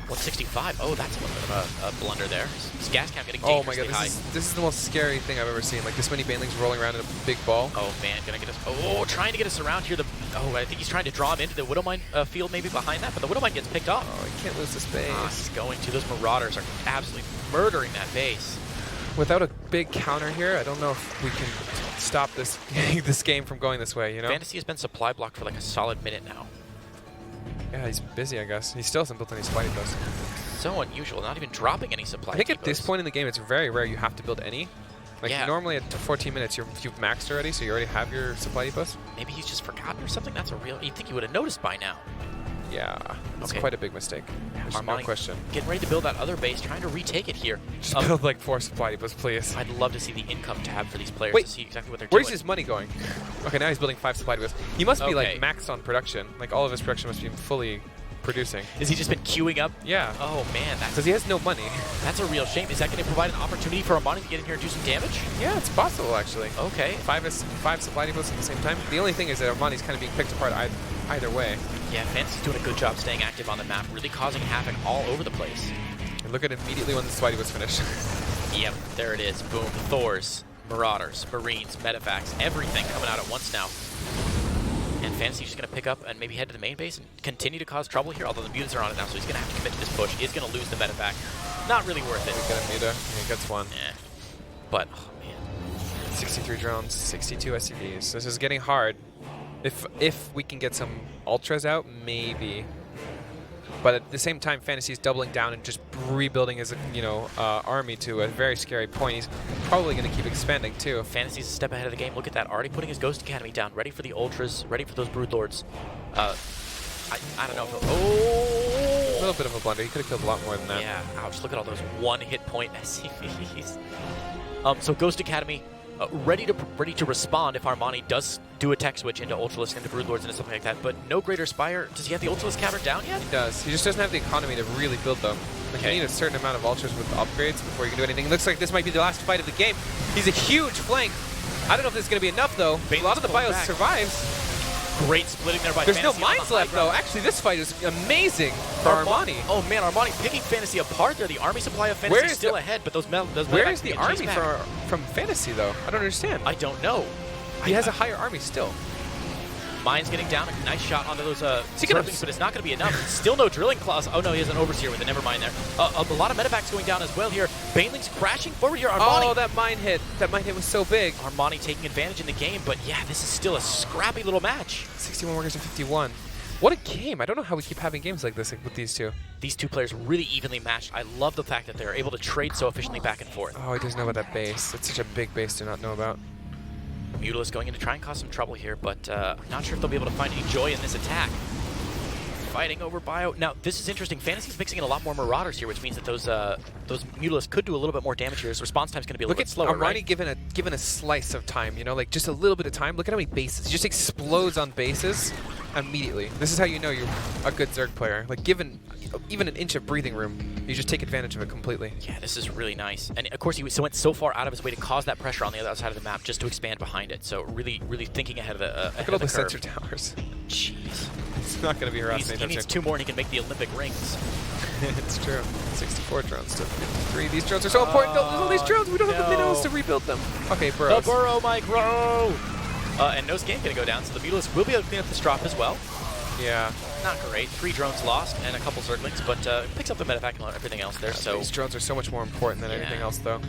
Speaker 2: 165. Oh, that's a little bit of a blunder there. His gas count getting
Speaker 1: Oh my
Speaker 2: dangerously
Speaker 1: god,
Speaker 2: high.
Speaker 1: this is the most scary thing I've ever seen. Like this many banelings rolling around in a big ball.
Speaker 2: Oh man, gonna get us. Oh, trying to get us around here. I think he's trying to draw him into the Widowmine field maybe behind that, but the Widowmine gets picked off.
Speaker 1: Oh, he can't lose this base.
Speaker 2: He's going to. Those Marauders are absolutely murdering that base.
Speaker 1: Without a big counter here, I don't know if we can stop this this game from going this way, you know?
Speaker 2: FanTaSy has been supply blocked for like a solid minute now.
Speaker 1: Yeah, he's busy, I guess. He still hasn't built any supply depots.
Speaker 2: So unusual, not even dropping any supply
Speaker 1: I think at this
Speaker 2: depots.
Speaker 1: point in the game, it's very rare you have to build any. Like
Speaker 2: Yeah.
Speaker 1: normally at 14 minutes, you've maxed already, so you already have your supply depots.
Speaker 2: Maybe he's just forgotten or something. That's a real. You'd think you would have noticed by now.
Speaker 1: Yeah, it's
Speaker 2: Okay.
Speaker 1: quite a big mistake. There's no
Speaker 2: Armani
Speaker 1: question.
Speaker 2: getting ready to build that other base, trying to retake it here.
Speaker 1: Just build like 4 supply depots, please.
Speaker 2: I'd love to see the income tab for these players
Speaker 1: Wait,
Speaker 2: to see exactly what they're
Speaker 1: Where's
Speaker 2: doing.
Speaker 1: his money going? Okay, now he's building 5 supply depots. He must be
Speaker 2: Okay.
Speaker 1: like maxed on production. Like all of his production must be fully producing.
Speaker 2: Has he just been queuing up?
Speaker 1: Yeah,
Speaker 2: Oh man,
Speaker 1: because he has no money.
Speaker 2: that's a real shame. Is that going to provide an opportunity for Armani to get in here and do some damage?
Speaker 1: Yeah, it's possible actually.
Speaker 2: Okay.
Speaker 1: 5 supply depots at the same time. The only thing is that Armani's kind of being picked apart either way.
Speaker 2: Yeah, FanTaSy's doing a good job staying active on the map, really causing havoc all over the place.
Speaker 1: And look at it immediately when the supply depots finish.
Speaker 2: Yep, there it is. Boom. Thors, Marauders, Marines, Medivacs, everything coming out at once now. And FanTaSy's just going to pick up and maybe head to the main base and continue to cause trouble here, although the mutants are on it now, so he's going to have to commit to this push. He is going to lose the Medivac. Not really worth it.
Speaker 1: Get a Muta, and he gets one.
Speaker 2: Eh. But, oh man.
Speaker 1: 63 drones, 62 SCVs. This is getting hard. If we can get some ultras out, maybe. But at the same time, FanTaSy's doubling down and just rebuilding his, army to a very scary point. He's probably going to keep expanding too.
Speaker 2: FanTaSy's a step ahead of the game. Look at that. Already putting his Ghost Academy down, ready for the Ultras, ready for those Broodlords. I don't know if
Speaker 1: A little bit of a blunder. He could have killed a lot more than that.
Speaker 2: Yeah, ouch. Look at all those one hit point SCVs. So Ghost Academy ready to respond if Armani does do a tech switch into Ultralisk, into Broodlords, and something like that. But no Greater Spire. Does he have the Ultralisk Cavern down yet?
Speaker 1: He does. He just doesn't have the economy to really build them. Like
Speaker 2: Okay.
Speaker 1: you need a certain amount of ultras with upgrades before you can do anything. It looks like this might be the last fight of the game. He's a huge flank. I don't know if this is going to be enough though. A lot of the
Speaker 2: pulling
Speaker 1: bios
Speaker 2: back.
Speaker 1: survives.
Speaker 2: Great splitting there by
Speaker 1: There's no
Speaker 2: FanTaSy on
Speaker 1: mines
Speaker 2: the high
Speaker 1: left
Speaker 2: ground.
Speaker 1: though. Actually, this fight is amazing for Armani.
Speaker 2: Oh man, Armani picking FanTaSy apart there. The army supply of
Speaker 1: Where
Speaker 2: FanTaSy
Speaker 1: is
Speaker 2: still
Speaker 1: the-
Speaker 2: ahead, but those
Speaker 1: Where
Speaker 2: Medivacs
Speaker 1: is the
Speaker 2: being
Speaker 1: army
Speaker 2: chased back.
Speaker 1: from FanTaSy though? I don't understand.
Speaker 2: I don't know.
Speaker 1: He has a higher army still.
Speaker 2: Mine's getting down. A nice shot onto those
Speaker 1: he gonna-
Speaker 2: Zerglings, but it's not going to be enough. Still no drilling claws. Oh no, he has an Overseer with it. Never mind there. A lot of Medivacs going down as well here. Banelings crashing forward here. Armani.
Speaker 1: Oh, that mine hit. That mine hit was so big.
Speaker 2: Armani taking advantage in the game, but yeah, this is still a scrappy little match.
Speaker 1: 61 workers to 51. What a game. I don't know how we keep having games like this with these two.
Speaker 2: These two players really evenly matched. I love the fact that they're able to trade so efficiently back and forth.
Speaker 1: Oh, he doesn't know about that base. It's such a big base to not know about.
Speaker 2: Mutalisk going in to try and cause some trouble here, but I'm not sure if they'll be able to find any joy in this attack. Fighting over bio. Now, this is interesting. FanTaSy's mixing in a lot more Marauders here, which means that those Mutalisks could do a little bit more damage here. His response time's going to be a little bit slower,
Speaker 1: Armani
Speaker 2: right?
Speaker 1: given a slice of time, like just a little bit of time. Look at how many bases. He just explodes on bases immediately. This is how you know you're a good Zerg player. Like given even an inch of breathing room, you just take advantage of it completely.
Speaker 2: Yeah, this is really nice. And of course, he went so far out of his way to cause that pressure on the other side of the map just to expand behind it. So really, really thinking ahead of the
Speaker 1: Look at all the
Speaker 2: curve.
Speaker 1: sensor towers.
Speaker 2: Jeez.
Speaker 1: It's not going to be harassed
Speaker 2: He
Speaker 1: anytime
Speaker 2: needs
Speaker 1: soon.
Speaker 2: 2 more and he can make the Olympic rings.
Speaker 1: It's true. 64 drones to 53. These drones are so important. Don't lose all these drones. We don't have the minerals to rebuild them. Okay, burrows.
Speaker 2: The burrow might grow. And no scan going to go down, so the Mutalisk will be able to clean up this drop as well.
Speaker 1: Yeah.
Speaker 2: Not great. 3 drones lost and a couple Zerglings, but picks up the medevac and everything else there. So
Speaker 1: these drones are so much more important than anything else, though.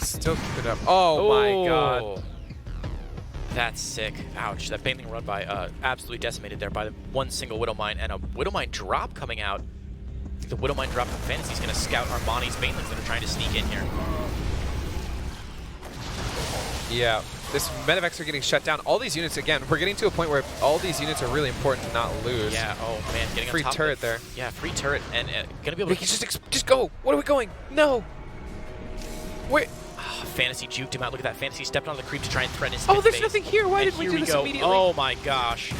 Speaker 1: Still keep it up. Oh my god.
Speaker 2: That's sick. Ouch. That Baneling run by absolutely decimated there by the one single Widow Mine and a Widow Mine drop coming out. The Widow Mine drop from FanTaSy is going to scout Armani's Banelings that are trying to sneak in here.
Speaker 1: Yeah. This medevacs are getting shut down. All these units, again, we're getting to a point where all these units are really important to not lose.
Speaker 2: Yeah, oh man, getting
Speaker 1: free
Speaker 2: on top
Speaker 1: turret
Speaker 2: of
Speaker 1: there.
Speaker 2: Yeah, free turret and gonna be able to
Speaker 1: just go. What are we going? No. Wait.
Speaker 2: FanTaSy juked him out. Look at that. FanTaSy stepped on the creep to try and threaten his
Speaker 1: Oh, there's
Speaker 2: base.
Speaker 1: nothing here. Why
Speaker 2: And
Speaker 1: did we
Speaker 2: here
Speaker 1: do this
Speaker 2: go.
Speaker 1: immediately?
Speaker 2: Oh my gosh.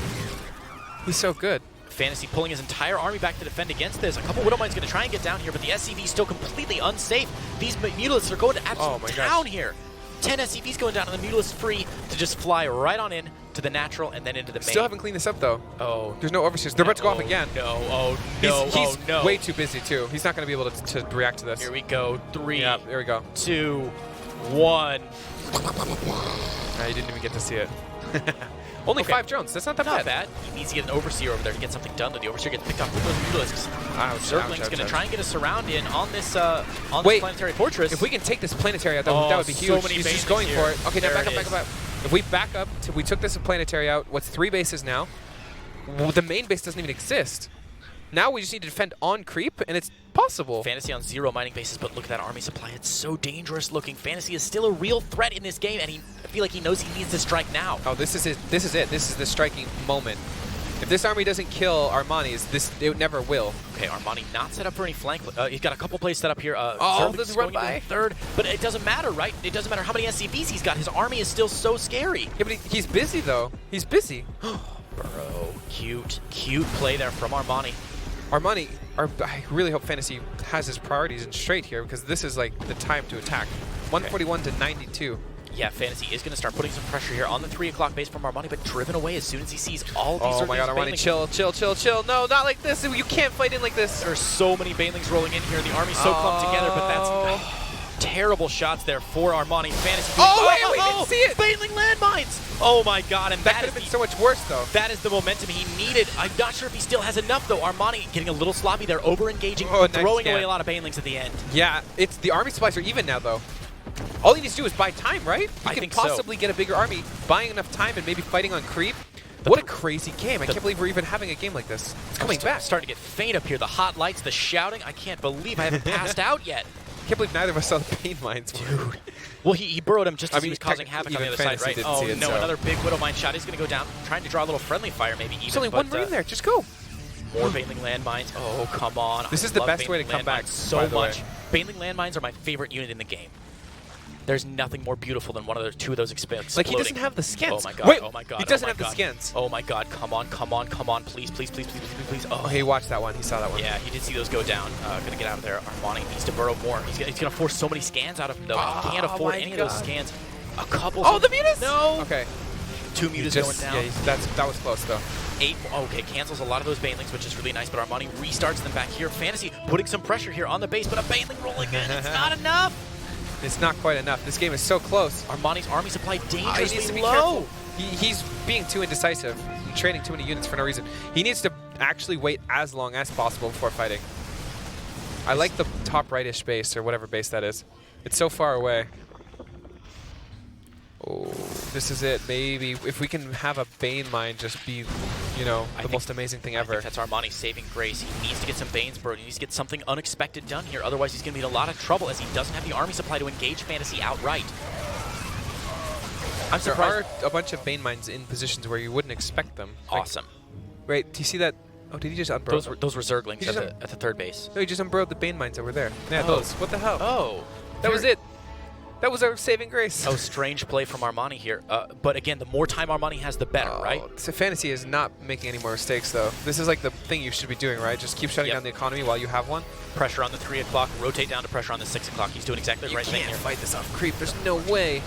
Speaker 1: He's so good.
Speaker 2: FanTaSy pulling his entire army back to defend against this. A couple Widow Mines going to try and get down here, but the SCV is still completely unsafe. These Mutalisks are going to absolute town here. 10 SCVs going down, and the Mutalisk free to just fly right on in to the natural and then into the main.
Speaker 1: Still haven't cleaned this up, though.
Speaker 2: Oh.
Speaker 1: There's no overseers. They're about to go off again.
Speaker 2: No, oh no,
Speaker 1: He's
Speaker 2: no.
Speaker 1: way too busy, too. He's not going to be able to react to this.
Speaker 2: Here we go. 3,
Speaker 1: yeah, there we go.
Speaker 2: 2, 1.
Speaker 1: No, you didn't even get to see it. Only 5 drones. That's not that bad.
Speaker 2: He needs to get an Overseer over there to get something done. The Overseer gets picked off with those Mutalisks. Zergling's going to try and get a surround in on this this planetary fortress.
Speaker 1: If we can take this planetary out, that would be huge.
Speaker 2: He's
Speaker 1: just going for it. Okay, now back up. If we back up, we took this planetary out. What's 3 bases now? Well, the main base doesn't even exist. Now we just need to defend on creep, and it's possible.
Speaker 2: FanTaSy on 0 mining bases, but look at that army supply. It's so dangerous looking. FanTaSy is still a real threat in this game, and I feel like he knows he needs to strike now.
Speaker 1: Oh, this is it. This is it. This is the striking moment. If this army doesn't kill Armani's, it never will.
Speaker 2: Okay, Armani not set up for any flank. He's got a couple plays set up here.
Speaker 1: This run by
Speaker 2: third, but it doesn't matter, right? It doesn't matter how many SCVs he's got. His army is still so scary.
Speaker 1: Yeah, but he's busy though. He's busy.
Speaker 2: Bro, cute play there from Armani.
Speaker 1: Armani, I really hope FanTaSy has his priorities in straight here because this is like the time to attack. 141 to 92.
Speaker 2: Yeah, FanTaSy is going to start putting some pressure here on the 3 o'clock base from Armani, but driven away as soon as he sees all of these.
Speaker 1: Oh my god, Armani, chill. No, not like this. You can't fight in like this.
Speaker 2: There's so many Banelings rolling in here. The army's so clumped together, but that's terrible shots there for Armani. FanTaSy.
Speaker 1: We didn't see it.
Speaker 2: Baneling landmines. Oh my god, and
Speaker 1: that could have been so much worse though.
Speaker 2: That is the momentum he needed. I'm not sure if he still has enough though. Armani getting a little sloppy there, over-engaging, throwing away a lot of Banelings at the end.
Speaker 1: Yeah, it's the army supplies are even now though. All he needs to do is buy time, right? He can possibly get a bigger army, buying enough time and maybe fighting on creep. What a crazy game. I can't believe we're even having a game like this. It's coming back.
Speaker 2: Starting to get faint up here. The hot lights, the shouting. I can't believe I haven't passed out yet.
Speaker 1: I can't believe neither of us saw the pain mines.
Speaker 2: Dude. Well, he burrowed him just as he was causing havoc on the other side, right? Oh, no, another big Widow Mine shot. He's going to go down, trying to draw a little friendly fire, maybe even.
Speaker 1: There's only one Marine there. Just go.
Speaker 2: More Baneling landmines. Oh, come on.
Speaker 1: This is the best way to come back
Speaker 2: so much. Baneling landmines are my favorite unit in the game. There's nothing more beautiful than two of those exploding.
Speaker 1: Like, he doesn't have the skins.
Speaker 2: Oh my god,
Speaker 1: Wait,
Speaker 2: oh my god.
Speaker 1: He doesn't have the skins.
Speaker 2: Oh my god, come on, please.
Speaker 1: Oh, he watched that one. He saw that one.
Speaker 2: Yeah, he did see those go down. Gonna get out of there. Armani needs to burrow more. He's gonna force so many scans out of him, though. He can't afford any of those scans. A couple.
Speaker 1: Oh, the mutas!
Speaker 2: No!
Speaker 1: Okay.
Speaker 2: 2 mutas going down.
Speaker 1: Yeah, that was close, though.
Speaker 2: 8. Okay, cancels a lot of those Banelings, which is really nice, but Armani restarts them back here. FanTaSy putting some pressure here on the base, but a Baneling rolling in. It's not enough.
Speaker 1: It's not quite enough. This game is so close.
Speaker 2: Armani's army supply dangerously
Speaker 1: he needs to be
Speaker 2: low.
Speaker 1: He's being too indecisive. He's trading too many units for no reason. He needs to actually wait as long as possible before fighting. I like the top right-ish base, or whatever base that is. It's so far away. Oh, this is it. Maybe if we can have a Bane mine just be, you know, the most amazing thing ever.
Speaker 2: I think that's Armani's saving grace. He needs to get some Banes burned. He needs to get something unexpected done here. Otherwise, he's going to be in a lot of trouble as he doesn't have the army supply to engage FanTaSy outright. I'm surprised.
Speaker 1: There are a bunch of Bane mines in positions where you wouldn't expect them.
Speaker 2: Awesome.
Speaker 1: Like, wait, do you see that? Oh, did he just unburrow?
Speaker 2: Those were Zerglings at the third base.
Speaker 1: No, he just unburrowed the Bane mines over there. Yeah, those. What the hell?
Speaker 2: Oh.
Speaker 1: That was it. That was our saving grace.
Speaker 2: Oh, strange play from Armani here. But again, the more time Armani has, the better, right?
Speaker 1: So FanTaSy is not making any more mistakes, though. This is like the thing you should be doing, right? Just keep shutting down the economy while you have one.
Speaker 2: Pressure on the 3 o'clock, rotate down to pressure on the 6 o'clock. He's doing exactly the right thing here.
Speaker 1: You can't fight this off creep. There's no way.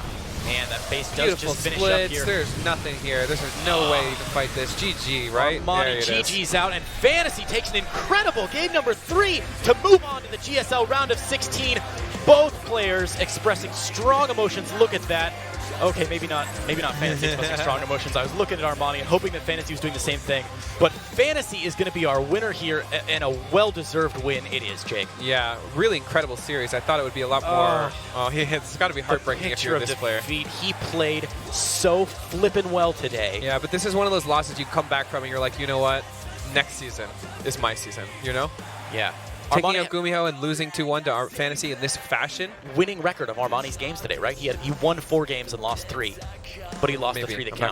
Speaker 2: Man, that base does
Speaker 1: Beautiful
Speaker 2: just finish
Speaker 1: splits.
Speaker 2: up here.
Speaker 1: There's nothing here. There's no way you can fight this. GG, right?
Speaker 2: Armani
Speaker 1: There it is.
Speaker 2: GG's out, and FanTaSy takes an incredible game number 3 to move on to the GSL round of 16. Both players expressing strong emotions. Look at that. Okay, maybe not FanTaSy expressing strong emotions. I was looking at Armani and hoping that FanTaSy was doing the same thing. But FanTaSy is going to be our winner here, and a well-deserved win it is, Jake.
Speaker 1: Yeah, really incredible series. I thought it would be a lot more. Oh, it's got to be heartbreaking if you're this player.
Speaker 2: He played so flippin' well today.
Speaker 1: Yeah, but this is one of those losses you come back from and you're like, you know what? Next season is my season, you know?
Speaker 2: Yeah.
Speaker 1: Taking
Speaker 2: Armani
Speaker 1: out Gumiho and losing 2-1 to FanTaSy in this fashion.
Speaker 2: winning record of Armani's games today, right? He won 4 games and lost 3, but he lost the 3 that count.